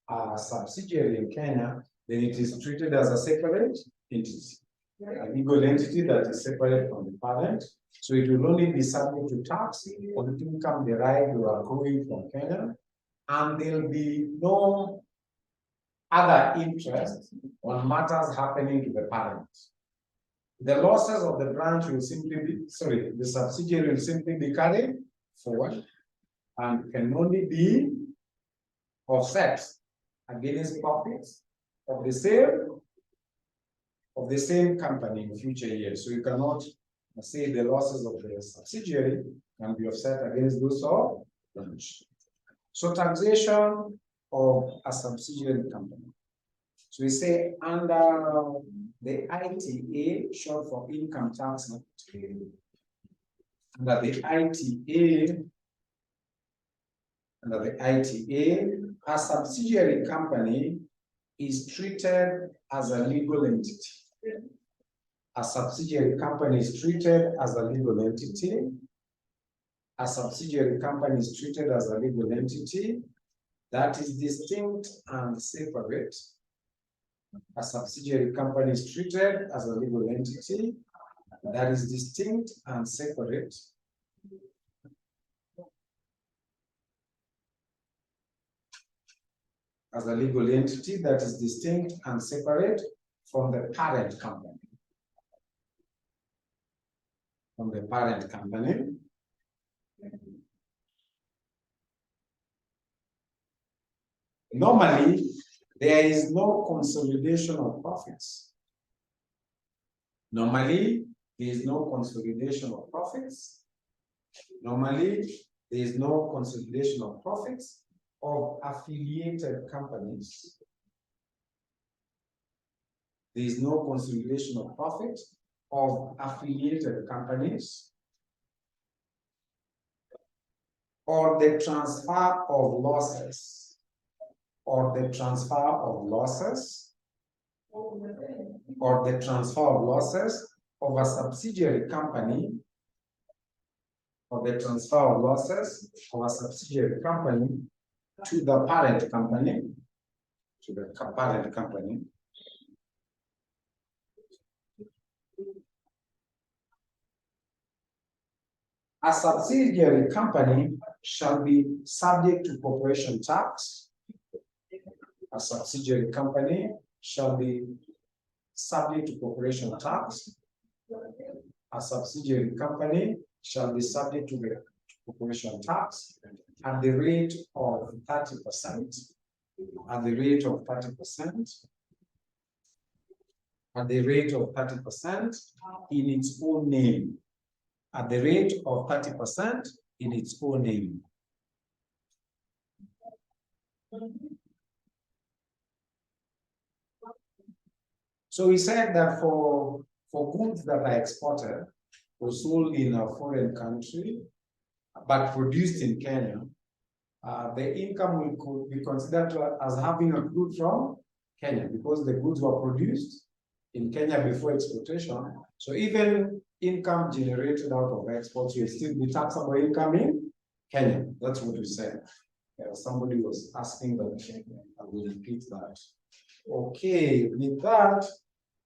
a subsidiary in Kenya, then it is treated as a separate entity, a legal entity that is separate from the parent. So it will only be subject to tax on income derived or accruing from Kenya, and there will be no other interest on matters happening to the parent. The losses of the branch will simply be, the subsidiary will simply be carried forward and can only be offset against profits of the sale of the same company in future years. So you cannot say the losses of the subsidiary can be offset against those of branch. So taxation of a subsidiary company. So we say under the ITA, short for income tax, under the ITA, a subsidiary company is treated as a legal entity. A subsidiary company is treated as a legal entity. A subsidiary company is treated as a legal entity that is distinct and separate. A subsidiary company is treated as a legal entity that is distinct and separate. As a legal entity that is distinct and separate from the parent company. From the parent company. Normally, there is no consolidation of profits. Normally, there is no consolidation of profits. Normally, there is no consolidation of profits of affiliated companies. There is no consolidation of profit of affiliated companies or the transfer of losses of a subsidiary company to the parent company, A subsidiary company shall be subject to corporation tax. A subsidiary company shall be subject to corporation tax. a subsidiary company shall be subject to the corporation tax at the rate of 30%, at the rate of 30%, at the rate of 30% in its own name, at the rate of 30% in its own name. So he said that for goods that are exported or sold in a foreign country, but produced in Kenya, the income will be considered as having accrued from Kenya because the goods were produced in Kenya before exportation. So even income generated out of exports will still be taxable income in Kenya. That's what we said. Somebody was asking that. I will repeat that. Okay, with that,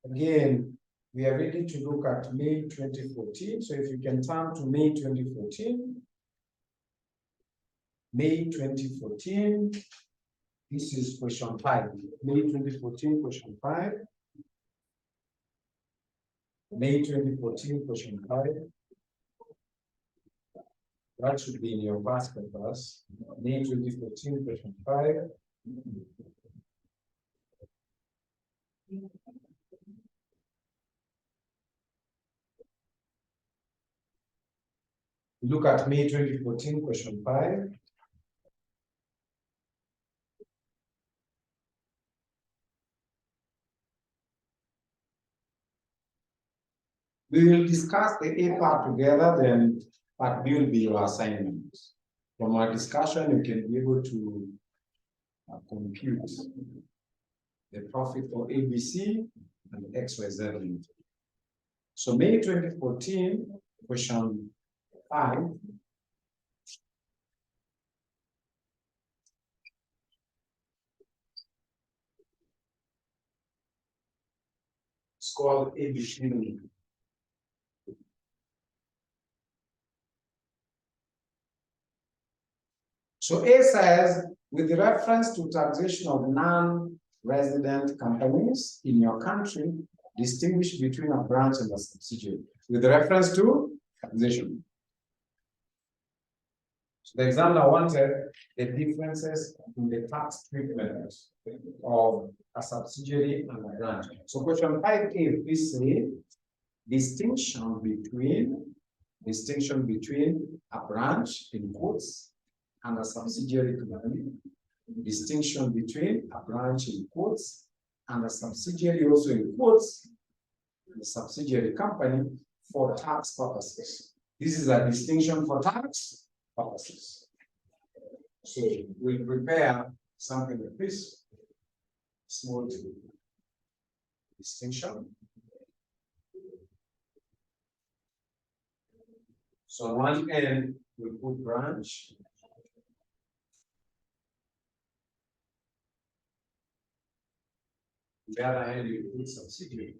again, we are ready to look at May 2014. So if you can turn to May 2014. May 2014, this is question 5. May 2014, question 5. May 2014, question 5. That should be in your past papers. May 2014, question 5. Look at May 2014, question 5. We will discuss the A part together, then part B will be your assignment. From our discussion, you can be able to compute the profit for ABC and XYZ Limited. So May 2014, question 5. It's called ABC. So A says, with reference to taxation of non-resident companies in your country, distinguish between a branch and a subsidiary. With reference to taxation. So the examiner wanted the differences in the tax treatment of a subsidiary and a branch. So question 5A, please say distinction between a branch in quotes and a subsidiary company. Distinction between a branch in quotes and a subsidiary also in quotes, and a subsidiary company for tax purposes. This is a distinction for tax purposes. So we'll prepare something like this. Small distinction. So on one end, we put branch. On the other hand, you put subsidiary.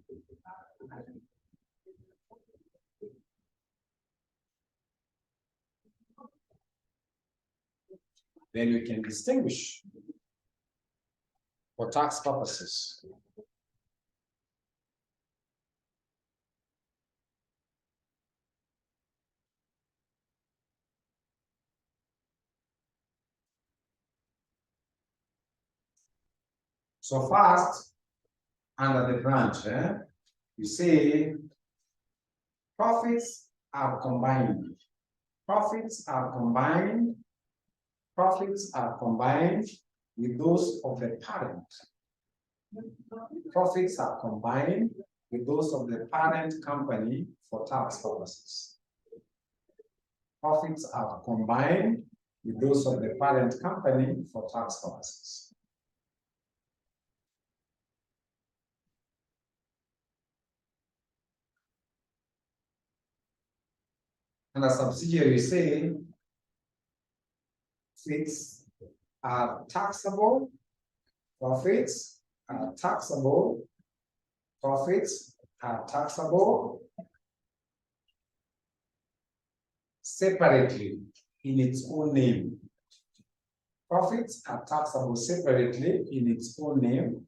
Then we can distinguish for tax purposes. So first, under the branch, you say profits are combined. Profits are combined. Profits are combined with those of the parent. Profits are combined with those of the parent company for tax purposes. Profits are combined with those of the parent company for tax purposes. And a subsidiary say profits are taxable, profits are taxable, profits are taxable separately in its own name. Profits are taxable separately in its own name.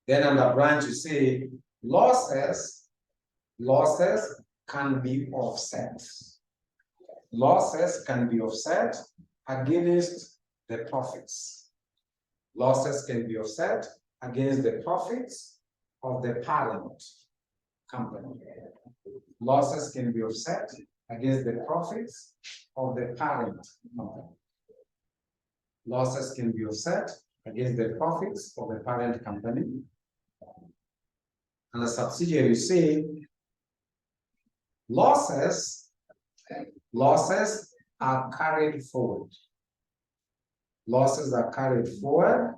Then under branch, you say losses can be offset. Losses can be offset against the profits. Losses can be offset against the profits of the parent company. Losses can be offset against the profits of the parent company. Losses can be offset against the profits of the parent company. And the subsidiary say losses are carried forward. Losses are carried forward.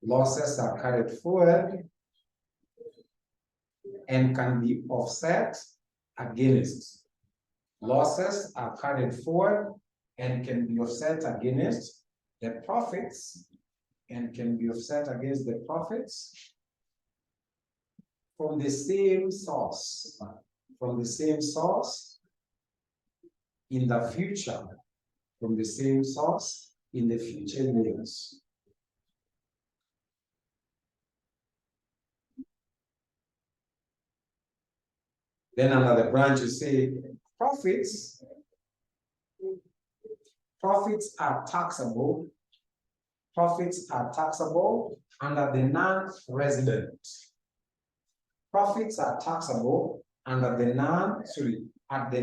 Losses are carried forward and can be offset against. Losses are carried forward and can be offset against the profits and can be offset against the profits from the same source. From the same source in the future. From the same source in the future years. Then another branch, you say profits are taxable. Profits are taxable under the non-resident. Profits are taxable under the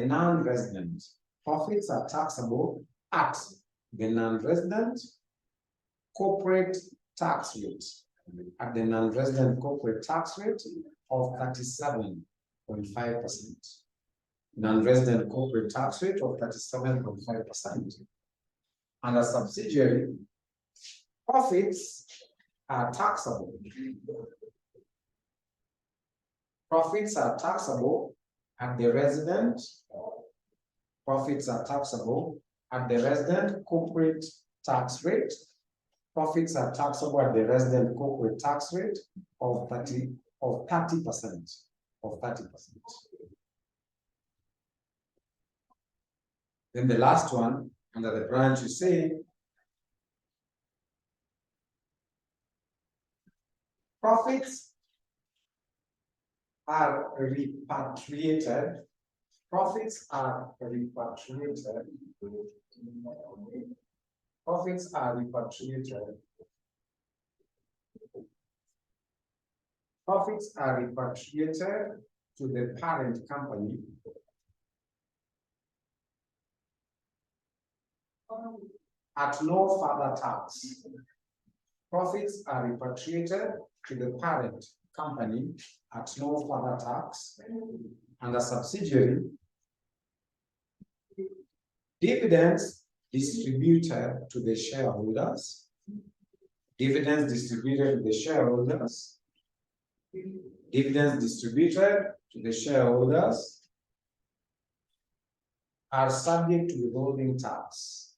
non-resident. Profits are taxable at the non-resident corporate tax rate. At the non-resident corporate tax rate of 37.5%. Non-resident corporate tax rate of 37.5%. And a subsidiary, profits are taxable. Profits are taxable at the resident. Profits are taxable at the resident corporate tax rate. Profits are taxable at the resident corporate tax rate of 30%. Then the last one, under the branch, you say profits are repatriated. Profits are repatriated. Profits are repatriated. Profits are repatriated to the parent company at no further tax. Profits are repatriated to the parent company at no further tax. And a subsidiary, dividends distributed to the shareholders. Dividends distributed to the shareholders. Dividends distributed to the shareholders are subject to withholding tax.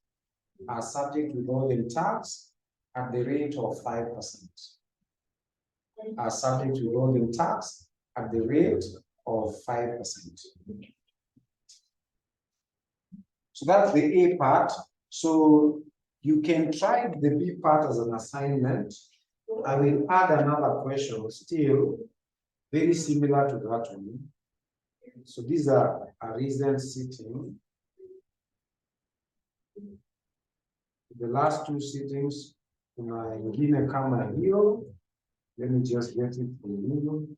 Are subject to withholding tax at the rate of 5%. Are subject to withholding tax at the rate of 5%. So that's the A part. So you can try the B part as an assignment. I will add another question still very similar to that one. So these are a recent sitting. The last two sittings, kuna ingine kama hiyo. Let me just get it from you.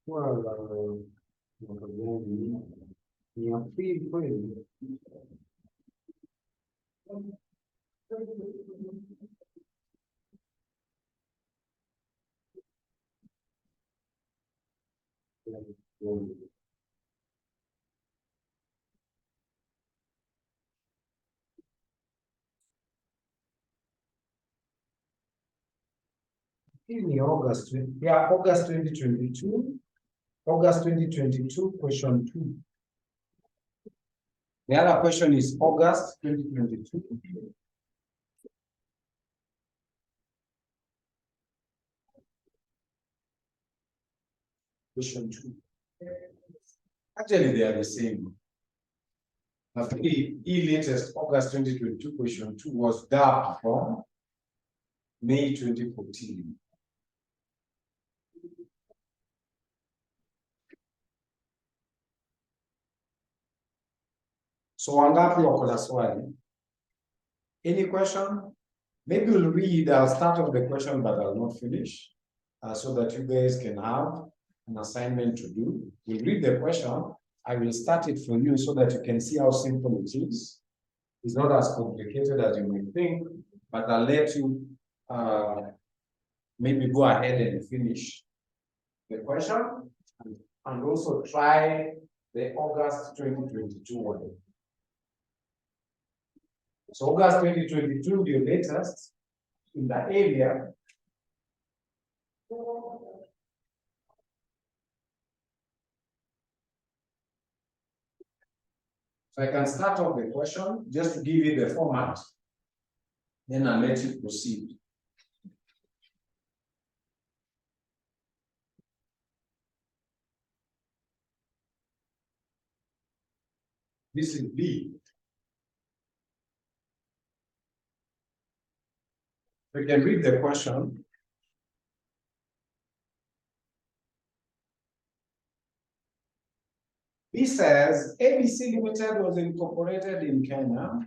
Well, ni Aprili kweli. Hii ni August, yeah, August 2022. August 2022, question 2. The other question is August 2022. question 2. Actually, they are the same. But latest August 2022 question 2 was dubbed from May 2014. So wangapi wako na swali? Any question? Maybe we'll read, I'll start off the question, but I'll not finish, so that you guys can have an assignment to do. We'll read the question. I will start it for you so that you can see how simple it is. It's not as complicated as you may think, but I'll let you maybe go ahead and finish the question and also try the August 2022 one. So August 2022, the latest in the area. So I can start off the question just to give you the format, then I'll let you proceed. This is B. We can read the question. B says, ABC Limited was incorporated in Kenya.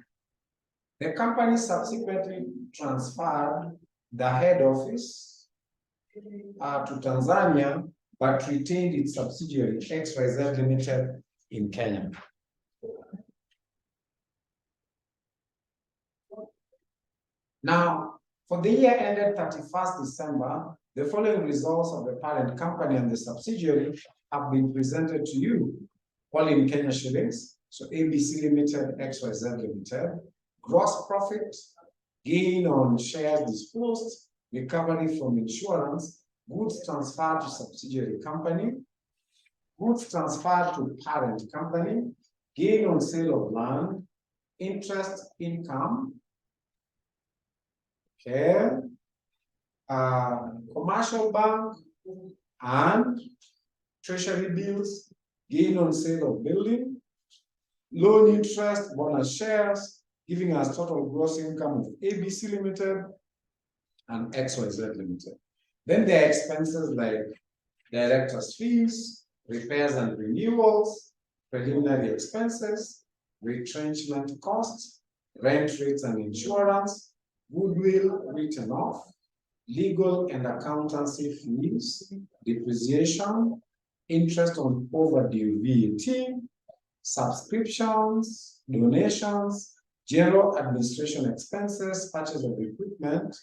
The company subsequently transferred the head office to Tanzania, but retained its subsidiary XYZ Limited in Kenya. Now, for the year ended 31st December, the following results of the parent company and the subsidiary have been presented to you, all in Kenya shillings. So ABC Limited, XYZ Limited, gross profit, gain on shares disposed, recovery from insurance, goods transferred to subsidiary company, goods transferred to parent company, gain on sale of land, interest income, okay, commercial bank and treasury bills, gain on sale of building, loan interest, bonus shares, giving us total gross income of ABC Limited and XYZ Limited. Then there are expenses like directors' fees, repairs and renewals, preliminary expenses, retrenchment costs, rent rates and insurance, goodwill written off, legal and accountancy fees, depreciation, interest on overdue VAT, subscriptions, donations, general administration expenses, purchase of equipment,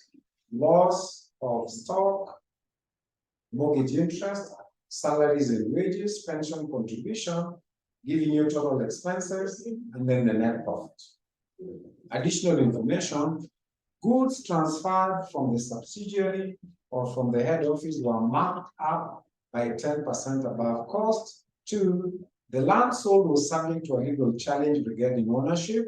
loss of stock, mortgage interest, salaries and wages, pension contribution, giving you total expenses, and then the net profit. Additional information, goods transferred from the subsidiary or from the head office were marked up by 10% above cost. 2, the land sold was subject to a legal challenge regarding ownership.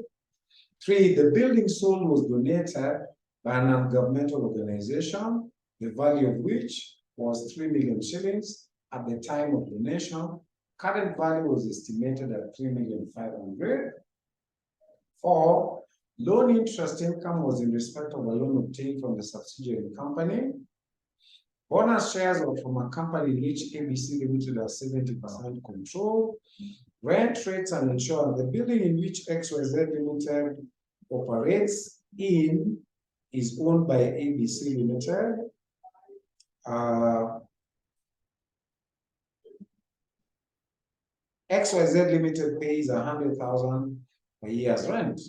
3, the building sold was donated by a non-governmental organization, the value of which was 3 million shillings at the time of donation. Current value was estimated at 3,500,000. 4, loan interest income was in respect of a loan obtained from the subsidiary company. Bonus shares were from a company in which ABC Limited has 70% control. Rent rates and insurance. The building in which XYZ Limited operates in is owned by ABC Limited. XYZ Limited pays 100,000 per year's rent.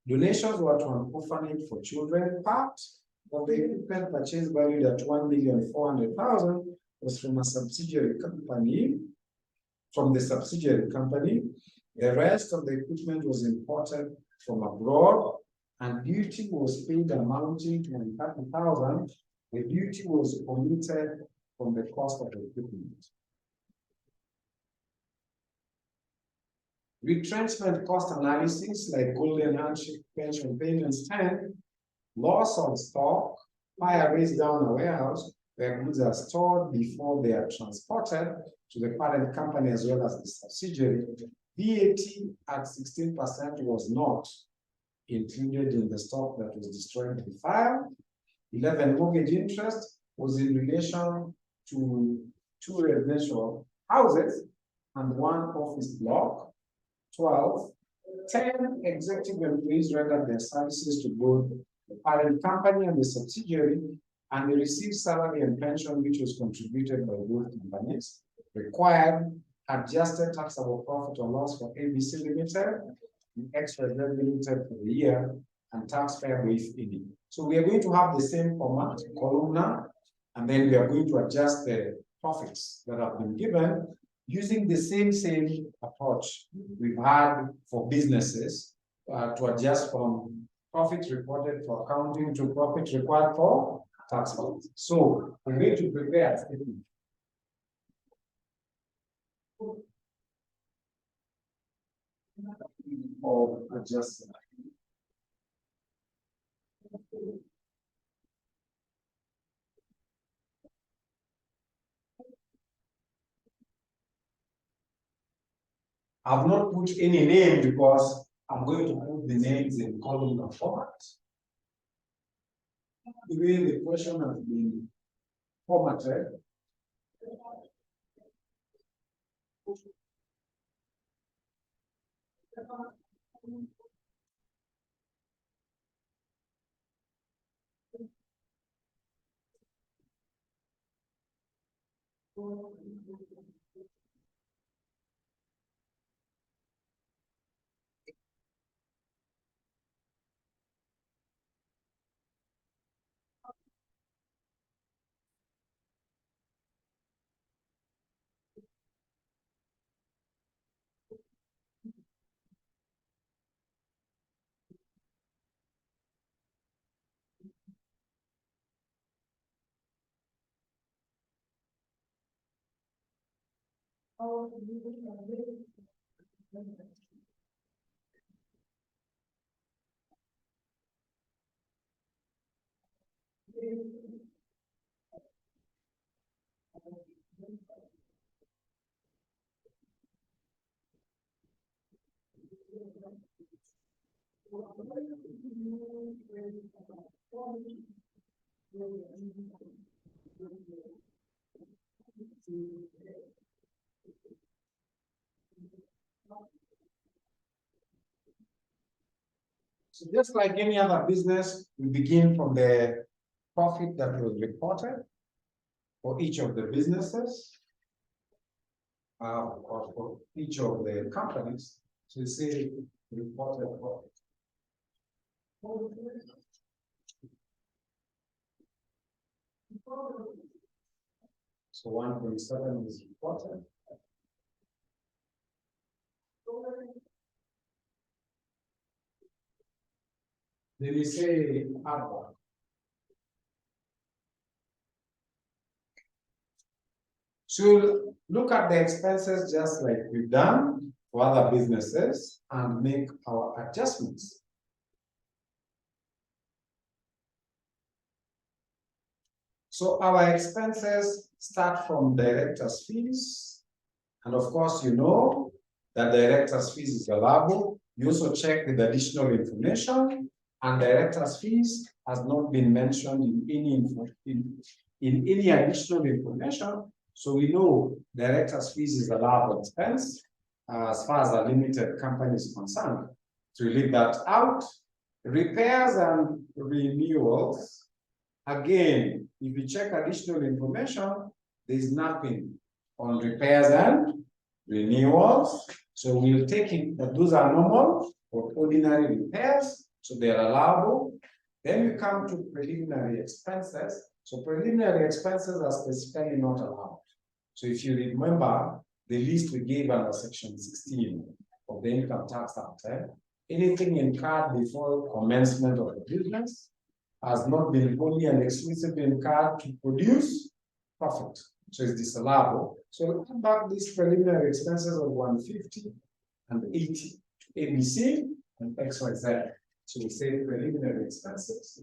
Donations were to an orphanage for children. Part of the equipment purchase valued at 1,400,000 was from a subsidiary company, from the subsidiary company. The rest of the equipment was imported from abroad, and duty was paid amounting to 30,000. The duty was omitted from the cost of the equipment. Retrenchment cost analysis, like golden handshake, pension payments, 10, loss of stock, fire raised down a warehouse, where goods are stored before they are transported to the parent company as well as the subsidiary, VAT at 16% was not included in the stock that was destroyed in the fire. 11, mortgage interest was in relation to 2 residential houses and 1 office block. 12, 10 executive employees rendered their services to both the parent company and the subsidiary, and they received salary and pension, which was contributed by both companies. Required adjusted taxable profit or loss for ABC Limited, and X-Ray Limited for the year, and taxpayer if any. So we are going to have the same format, columnar, and then we are going to adjust the profits that have been given using the same approach we've had for businesses to adjust from profit reported for accounting to profit required for tax funds. So we're going to prepare a statement of adjustment. I've not put any name because I'm going to put the names in columnar format. The way the question has been formatted, so just like any other business, we begin from the profit that was reported for each of the businesses, or for each of the companies. So you say reported profit. So 1.7 is reported. Then we say other. So look at the expenses just like we've done for other businesses and make our adjustments. So our expenses start from director's fees. And of course, you know that director's fees is allowable. You also check with additional information, and director's fees has not been mentioned in any additional information. So we know director's fees is allowable expense as far as a limited company is concerned. So we leave that out. Repairs and renewals. Again, if you check additional information, there's nothing on repairs and renewals. So we'll take it that those are normal or ordinary repairs, so they're allowable. Then we come to preliminary expenses. So preliminary expenses are specifically not allowed. So if you remember the list we gave under section 16 of the Income Tax Act, anything incurred before commencement of the business has not been wholly and exclusively incurred to produce profit. So it's disallowable. So we'll come back these preliminary expenses of 150 and 80 to ABC and XYZ. So we say preliminary expenses.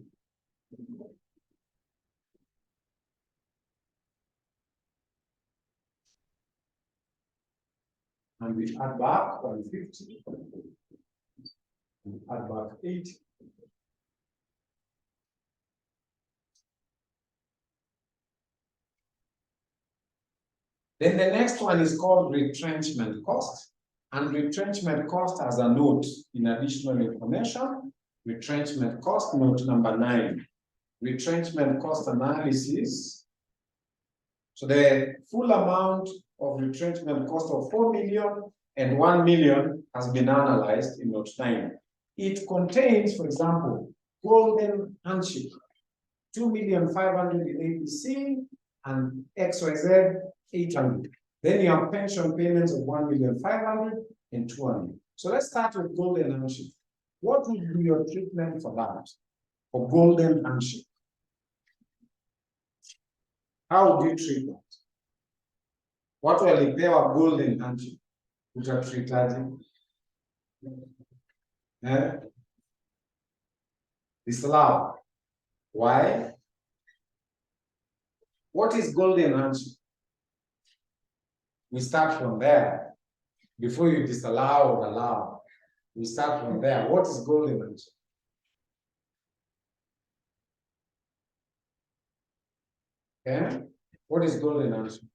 and we add back 150, and add back 80. Then the next one is called retrenchment cost. And retrenchment cost has a note in additional information. Retrenchment cost, note number 9. Retrenchment cost analysis. So the full amount of retrenchment cost of 4 million and 1 million has been analyzed in note 9. It contains, for example, golden handshake, 2,500,000 in ABC and XYZ 800. Then you have pension payments of 1,500,000 and 200. So let's start with golden handshake. What would be your treatment for that? For golden handshake? How would you treat that? What will alipewa golden handshake? Utatritaje? Disallow. Why? What is golden handshake? We start from there. Before you disallow or allow, we start from there. What is golden handshake? Okay? What is golden handshake?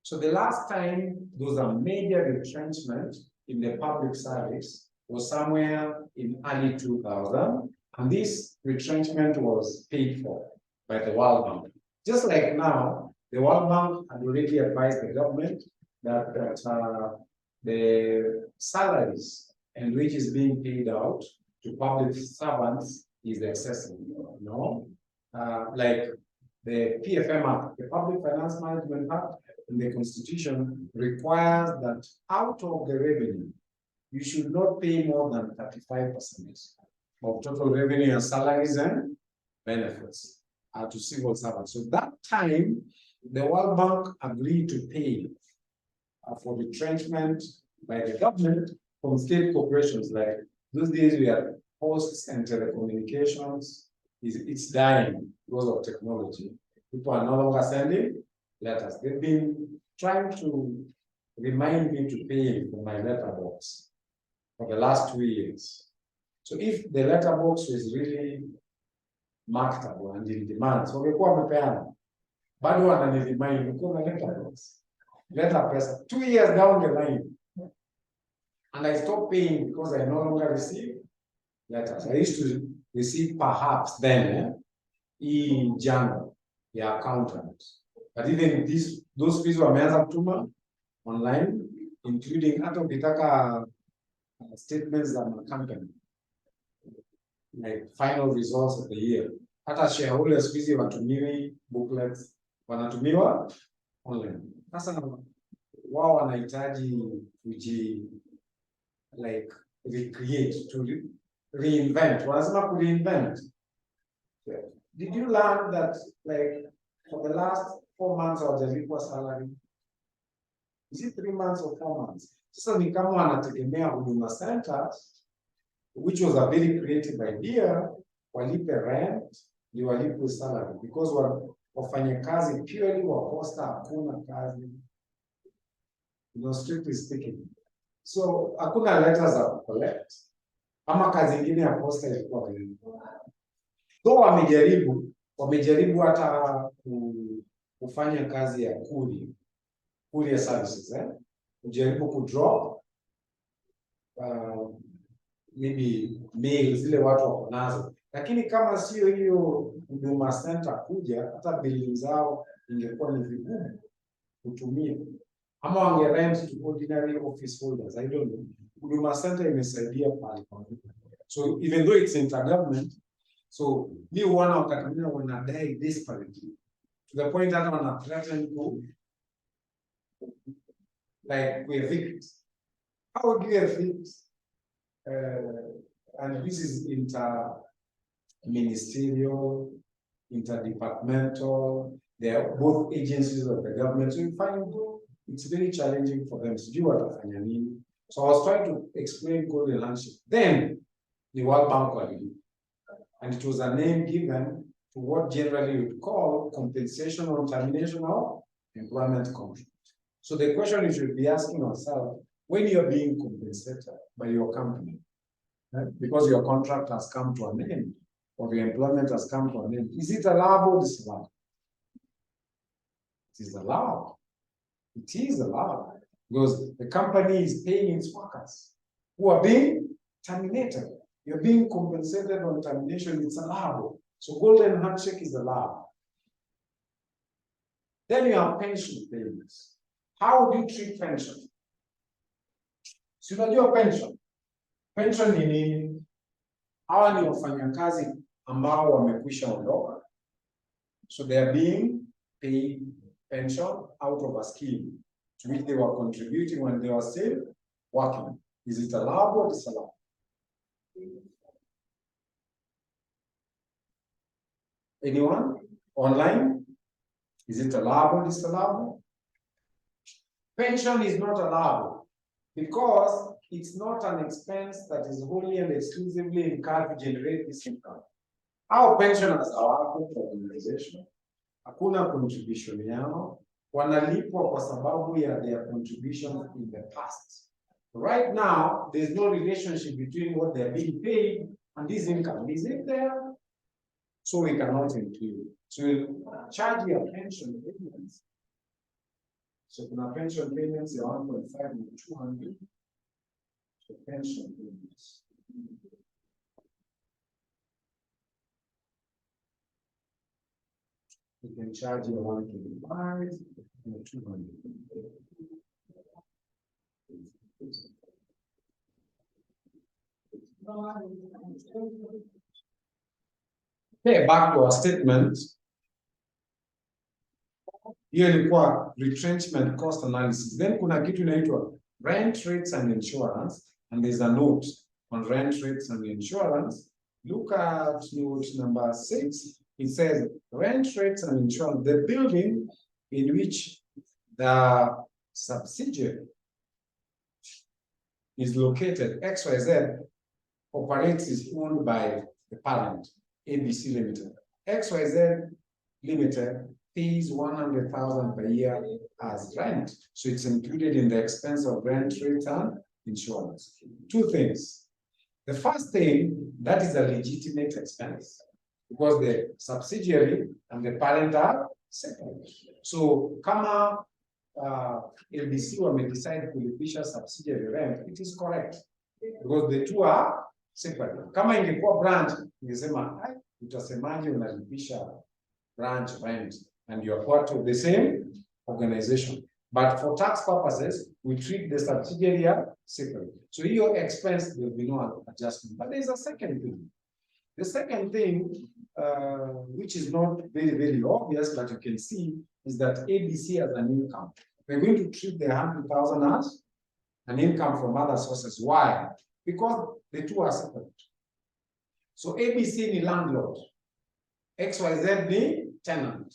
So the last time there was a major retrenchment in the public service was somewhere in early 2000, and this retrenchment was paid for by the World Bank. Just like now, the World Bank had already advised the government that the salaries and wages being paid out to public servants is excessive. Like the PFM Act, the Public Finance Management Act, in the Constitution requires that out of the revenue, you should not pay more than 35% of total revenue and salaries and benefits to civil servants. So that time, the World Bank agreed to pay for retrenchment by the government from state corporations. Like those days we had posts and telecommunications. It's dying because of technology. People are no longer sending letters. They've been trying to remind me to pay for my letterbox for the last 2 years. So if the letterbox was really marketable and in demand, so wangekuwa wamepeana, bado wananiremind uko na letterbox, letter pesa 2 years down the line, and I stopped paying because I no longer receive letters. I used to receive perhaps then in January, the accountant. But even those fees wameanza kutuma online, including hata ukitaka statements za company, like final results of the year. Hata shareholders fees watumiwi booklets, wanatumiwa online. Sasa wao wanahitaji like recreate, to reinvent. Wanasema reinvent. Did you learn that like for the last 4 months hawajalipwa salary? Is it 3 months or 4 months? Sasa ni kama wanategemea Huduma Center, which was a very creative idea, walipe rent, ni walipe salary, because wafanya kazi purely wa posta hakuna kazi. Strictly speaking. So hakuna letters za collect. Ama kazi nyingine ya posta ilikuwa vile. Though wamejaribu hata kufanya kazi ya courier services, kujaribu kudrop maybe mail zile watu wako nazo, lakini kama sio hiyo Huduma Center kuja, hata billing zao ingekuwa ni vigumu kutumia, ama wange rent to ordinary office holders. I don't know. Huduma Center imesaidia pale. So even though it's intergovernment, so mi wakati wanadai desperately to the point that wana threaten to like we evict. How do you evict? And this is inter-ministerial, interdepartmental. They are both agencies of the government. So you find it's very challenging for them to do what watafanya nini. So I was trying to explain golden handshake. Then the World Bank quality. And it was a name given to what generally we would call compensation or termination of employment contract. So the question you should be asking yourself, when you're being compensated by your company, right, because your contract has come to an end, or your employment has come to an end, is it allowable or disallowed? It is allowed. It is allowed because the company is paying its workers who are being terminated. You're being compensated on termination, it's allowable. So golden handshake is allowed. Then you have pension payments. How would you treat pension? Si unajua pension. Pension ni nini? Hawa ni wafanyakazi ambao wamekwisha ondoka. So they are being paid pension out of a scheme to which they were contributing when they were still working. Is it allowed or disallowed? Anyone? Online? Is it allowed or disallowed? Pension is not allowed because it's not an expense that is wholly and exclusively incurred to generate this income. Our pensioners hawako kwa organization, hakuna contribution yao, wanalipwa kwa sababu ya their contributions in the past. Right now, there's no relationship between what they're being paid and this income. Is it there? So we cannot include. So we'll charge your pension payments. So kuna pension payments ya 1.5 and 200. So pension payments. You can charge your 125 and 200. Okay, back to our statement. Hiyo ilikuwa retrenchment cost analysis. Then kuna kitu inaitwa rent rates and insurance, and there's a note on rent rates and insurance. Look at note number 6. It says rent rates and insurance. The building in which the subsidiary is located, XYZ, operates is owned by the parent, ABC Limited. XYZ Limited pays 100,000 per year as rent. So it's included in the expense of rent, rate, and insurance. Two things. The first thing, that is a legitimate expense because the subsidiary and the parent are separate. So kama LDC wame decide kulipisha subsidiary rent, it is correct because the two are separate. Kama ingekuwa branch, ningesema utasemaje unalipisha branch rent and you are part of the same organization. But for tax purposes, we treat the subsidiary separately. So your expense, there will be no adjustment. But there's a second thing. The second thing, which is not very, very obvious, but you can see, is that ABC has an income. We're going to treat the 100,000 as an income from other sources. Why? Because the two are separate. So ABC ni landlord, XYZ ni tenant.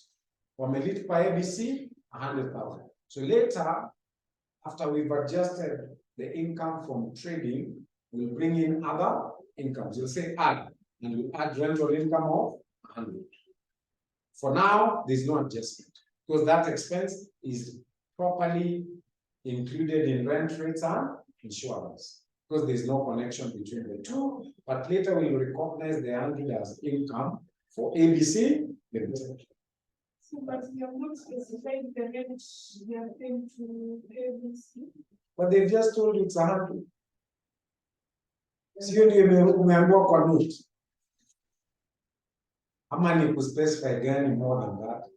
Wamelipwa ABC 100,000. So later, after we've adjusted the income from trading, we'll bring in other incomes. You'll say add, and we'll add rental income of 100. For now, there's no adjustment because that expense is properly included in rent rates and insurance because there's no connection between the two. But later we'll recognize the 100 as income for ABC Limited. But you have not specified the rent you are paying to ABC. But they've just told you it's 100. Sio ndio umeambiwa kwa note. Ama ni kuspecify gani more than that.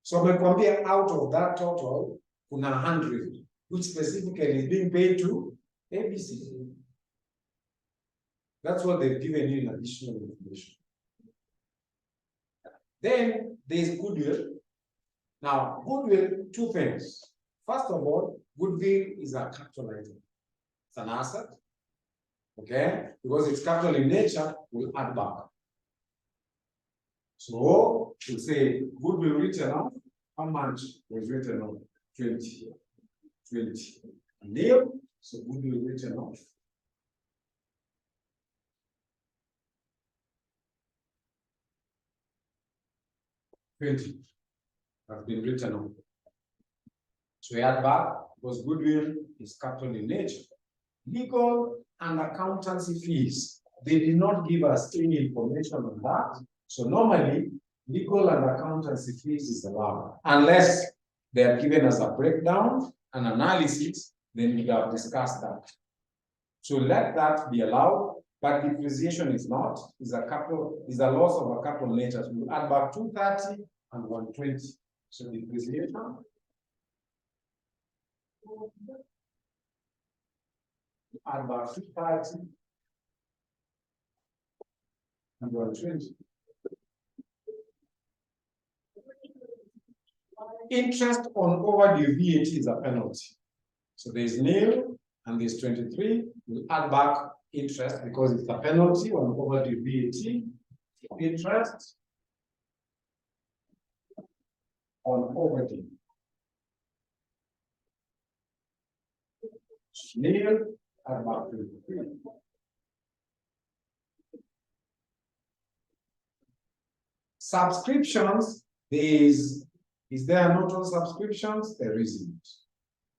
So wamekwambia out of that total, kuna 100, which specifically is being paid to ABC. That's what they've given you in additional information. Then there's goodwill. Now, goodwill, two things. First of all, goodwill is a capital item. It's an asset, okay? Because it's capital in nature, we'll add back. So, we'll say goodwill written off, how much was written off? 20. Nil, so goodwill written off. $20 has been written off. So we add back because goodwill is capital in nature. Legal and accountancy fees, they did not give us any information on that. So normally, legal and accountancy fees is allowed, unless they are given us a breakdown and analysis, then we have discussed that. So let that be allowed, but depreciation is not, is a loss of a capital nature. So we add back 230 and 120. So depreciation. Add back 230 and 120. Interest on overdue VAT is a penalty. So there's nil and there's 23. We'll add back interest because it's a penalty on overdue VAT. Interest on overdue. Nil, add back 23. Subscriptions, is there a note on subscriptions? There isn't.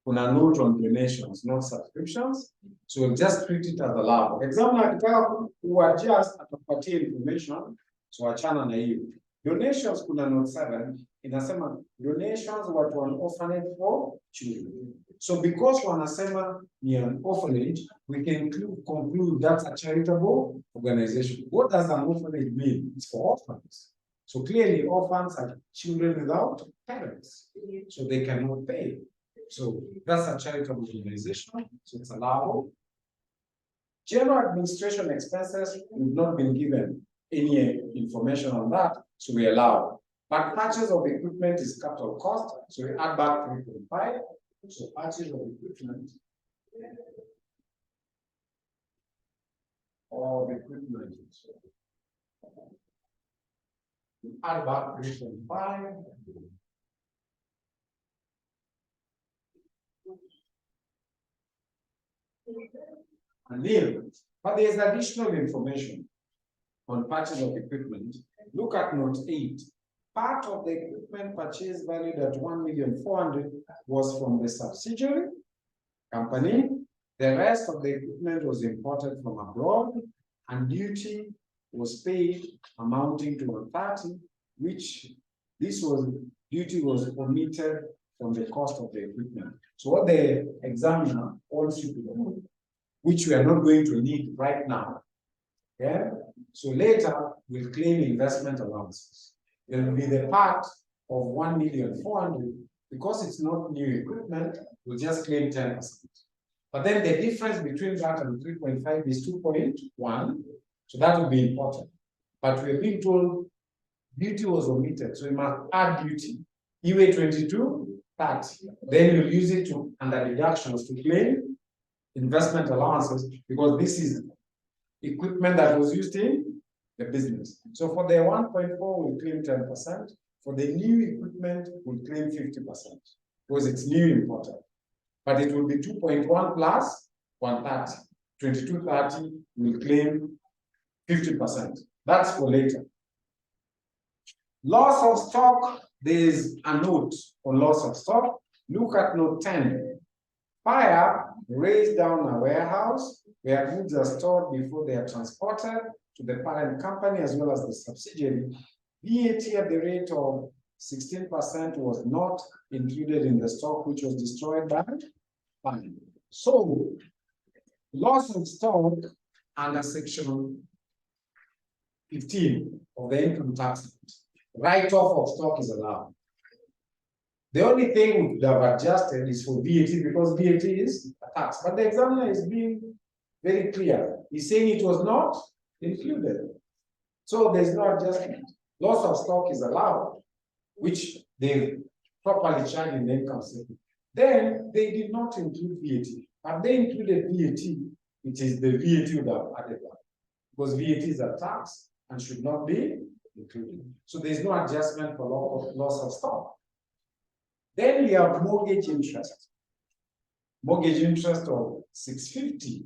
On a note on donations, not subscriptions. So we'll just treat it as a lab. Example, akitaka kuadjust atakupatia information, so achana na hiyo. Donations kuna note 7, inasema donations were to an orphanage for children. So because wanasema ni an orphanage, we can conclude that's a charitable organization. What does an orphanage mean? It's for orphans. So clearly orphans are children without parents, so they cannot pay. So that's a charitable organization, so it's allowable. General administration expenses, we've not been given any information on that, so we allow. But purchase of equipment is capital cost, so we add back 3.5. So purchase of equipment we add back 3.5. And nil. But there's additional information on purchase of equipment. Look at note 8. Part of the equipment purchase valued at 1,400,000 was from the subsidiary company. The rest of the equipment was imported from abroad, and duty was paid amounting to 130, which duty was omitted from the cost of the equipment. So what the examiner wants you to know, which we are not going to need right now. Okay? So later we'll claim investment allowances. It will be the part of 1,400,000. Because it's not new equipment, we'll just claim 10%. But then the difference between that and 3.5 is 2.1. So that will be important. But we're being told duty was omitted. So we must add duty. EWA 22, 30. Then you'll use it to under deductions to claim investment allowances, because this is equipment that was used in the business. So for the 1.4, we'll claim 10%. For the new equipment, we'll claim 50% because it's new imported. But it will be 2.1 plus 130. 2230 will claim 50%. That's for later. Loss of stock, there's a note on loss of stock. Look at note 10. Fire raised down a warehouse where goods are stored before they are transported to the parent company as well as the subsidiary. VAT at the rate of 16% was not included in the stock which was destroyed by fire. So, loss of stock under section 15 of the Income Tax Act, write-off of stock is allowed. The only thing we could have adjusted is for VAT, because VAT is a tax. But the examiner is being very clear. He's saying it was not included. So there's no adjustment. Loss of stock is allowed, which they properly charged in the income statement. Then they did not include VAT. But they included VAT, which is the VAT would have added that. Because VAT is a tax and should not be included. So there's no adjustment for loss of stock. Then we have mortgage interest. Mortgage interest of 650.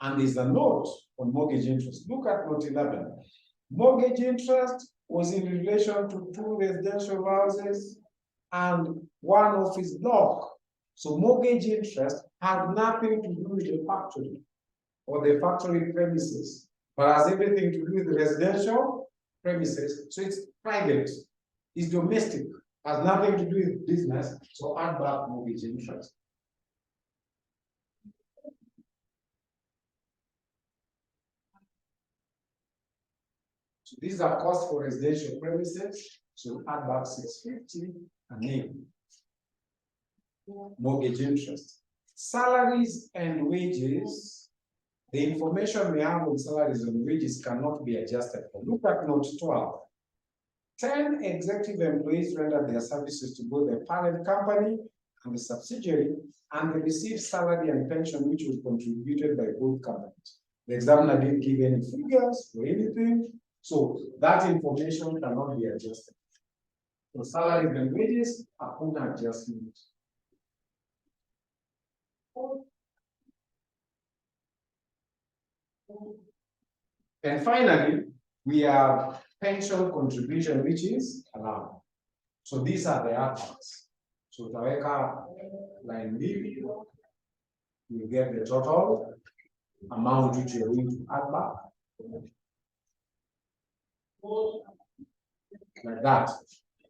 And there's a note on mortgage interest. Look at note 11. Mortgage interest was in relation to 2 residential houses and one office block. So mortgage interest has nothing to do with the factory or the factory premises, but has everything to do with the residential premises. So it's private, it's domestic, has nothing to do with business. So add back mortgage interest. So these are costs for residential premises. So add back 650 and name mortgage interest. Salaries and wages. The information we have on salaries and wages cannot be adjusted for. Look at note 12. 10 executive employees rendered their services to both the parent company and the subsidiary, and they received salary and pension which was contributed by both companies. The examiner didn't give any figures or anything, so that information cannot be adjusted. So salaries and wages are under adjustment. And finally, we have pension contribution, which is allowed. So these are the outcomes. So utaweka line B, you get the total amount which you're going to add back. Like that.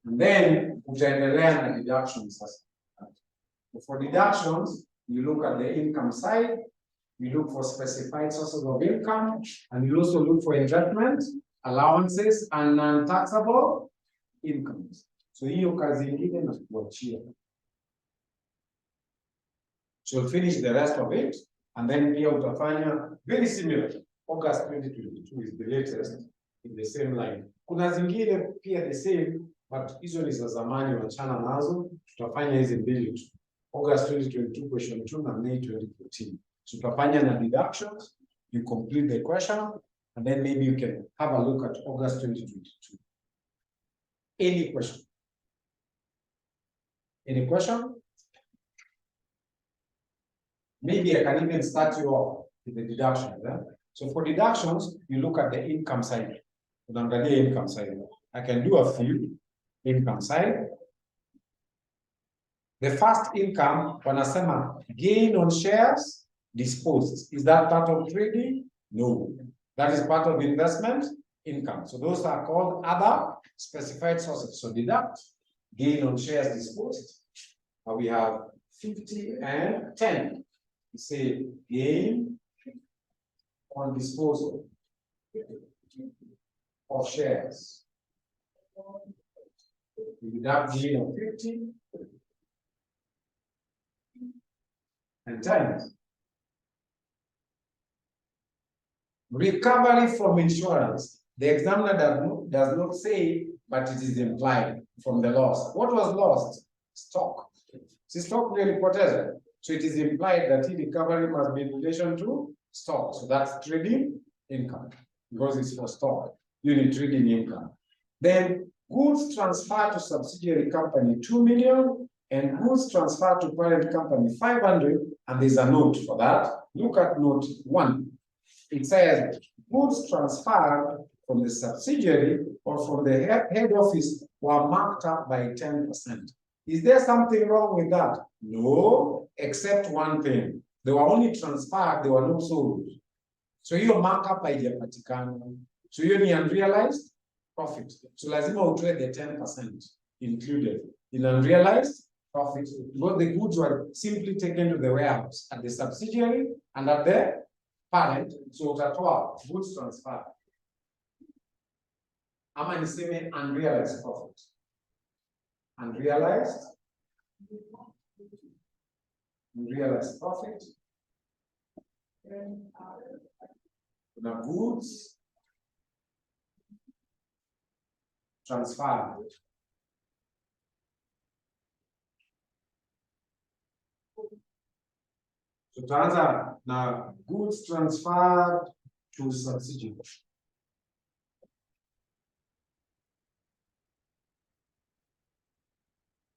And then utaendelea na deductions. For deductions, you look at the income side, you look for specified sources of income, and you also look for investment, allowances, and non-taxable incomes. So hiyo kazi ingine na kuachia. So you'll finish the rest of it, and then pia utafanya very similar. August 2022 is the latest in the same line. Kuna zingine pia the same, but hizo ni za zamani, wachana nazo. Tutafanya hizi mbili tu. August 2022 question 2 na May 2014. So tutafanya na deductions, you complete the question, and then maybe you can have a look at August 2022. Any question? Any question? Maybe I can even start you off with the deductions. So for deductions, you look at the income side. Income side. I can do a few income side. The first income, wanasema gain on shares disposed. Is that part of trading? No. That is part of investment income. So those are called other specified sources. So deduct gain on shares disposed. We have 50 and 10. We say gain on disposal of shares. We deduct gain of 50 and 10. Recovery from insurance. The examiner does not say, but it is implied from the loss. What was lost? Stock. See, stock really potential. So it is implied that the recovery must be in relation to stock. So that's trading income because it's for stock. Unit trading income. Then goods transferred to subsidiary company 2 million and goods transferred to parent company 500, and there's a note for that. Look at note 1. It says goods transferred from the subsidiary or from the head office were marked up by 10%. Is there something wrong with that? No, except one thing. They were only transferred, they were not sold. So your markup haijapatikana. So you need unrealized profit. So lazima utoe the 10% included in unrealized profit. Because the goods were simply taken to the warehouse at the subsidiary and at the parent. So utatoa goods transfer. Ama niseme unrealized profit. Unrealized profit. The goods transferred. So tutaanza na goods transferred to subsidiary.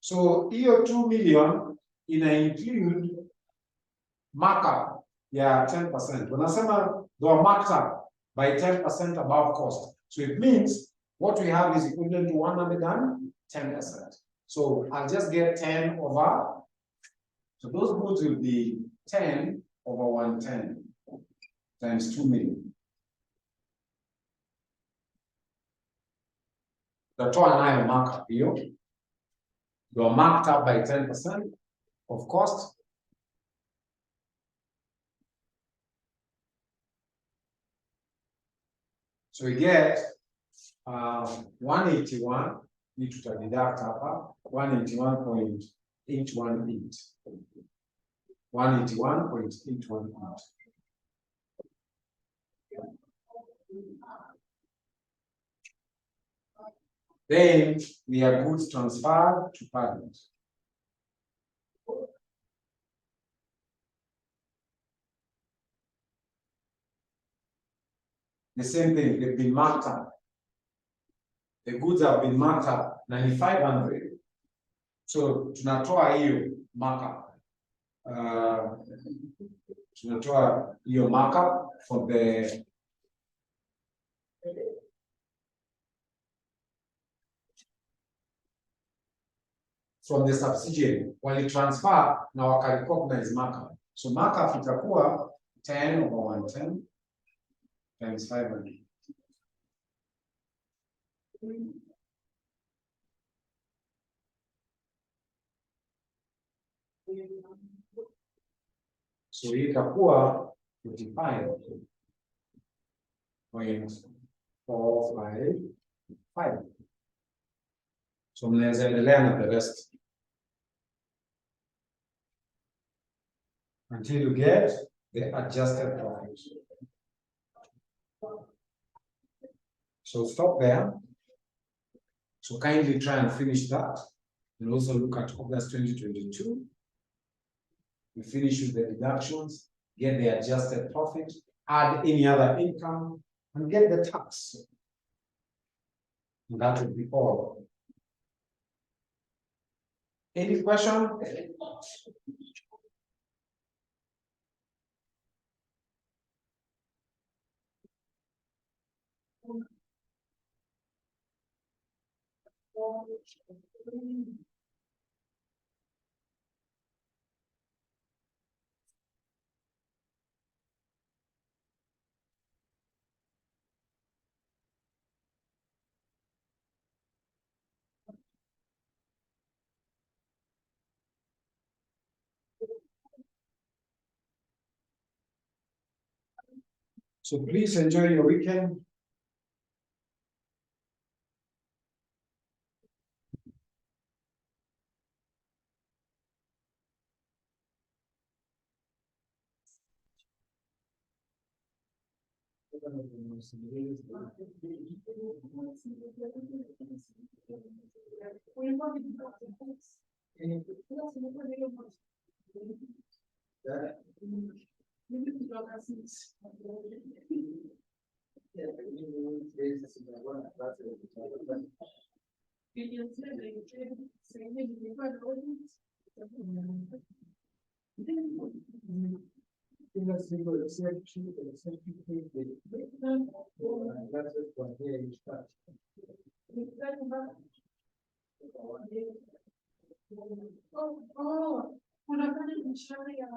So hiyo 2 million ina include markup ya 10%. Wanasema they were marked up by 10% above cost. So it means what we have is equivalent to 110%. So I'll just get 10 over. So those goods will be 10 over 110 times 2 million. Utatoa nayo markup hiyo. You are marked up by 10% of cost. So we get 181, need to deduct hapa 181.818. 181.818. Then we have goods transferred to parent. The same thing, they've been marked up. The goods have been marked up 9,500. So tunatoa hiyo markup. Tunatoa hiyo markup for the from the subsidiary. Wali transfer na waka recognize markup. So markup itakuwa 10 over 110 times 500. So hii itakuwa 55.455. So mnaweza endelea na the rest until you get the adjusted profit. So stop there. So kindly try and finish that. And also look at August 2022. We finish with the deductions, get the adjusted profit, add any other income, and get the tax. And that will be all. Any question? So please enjoy your weekend. Unafanya biashara ya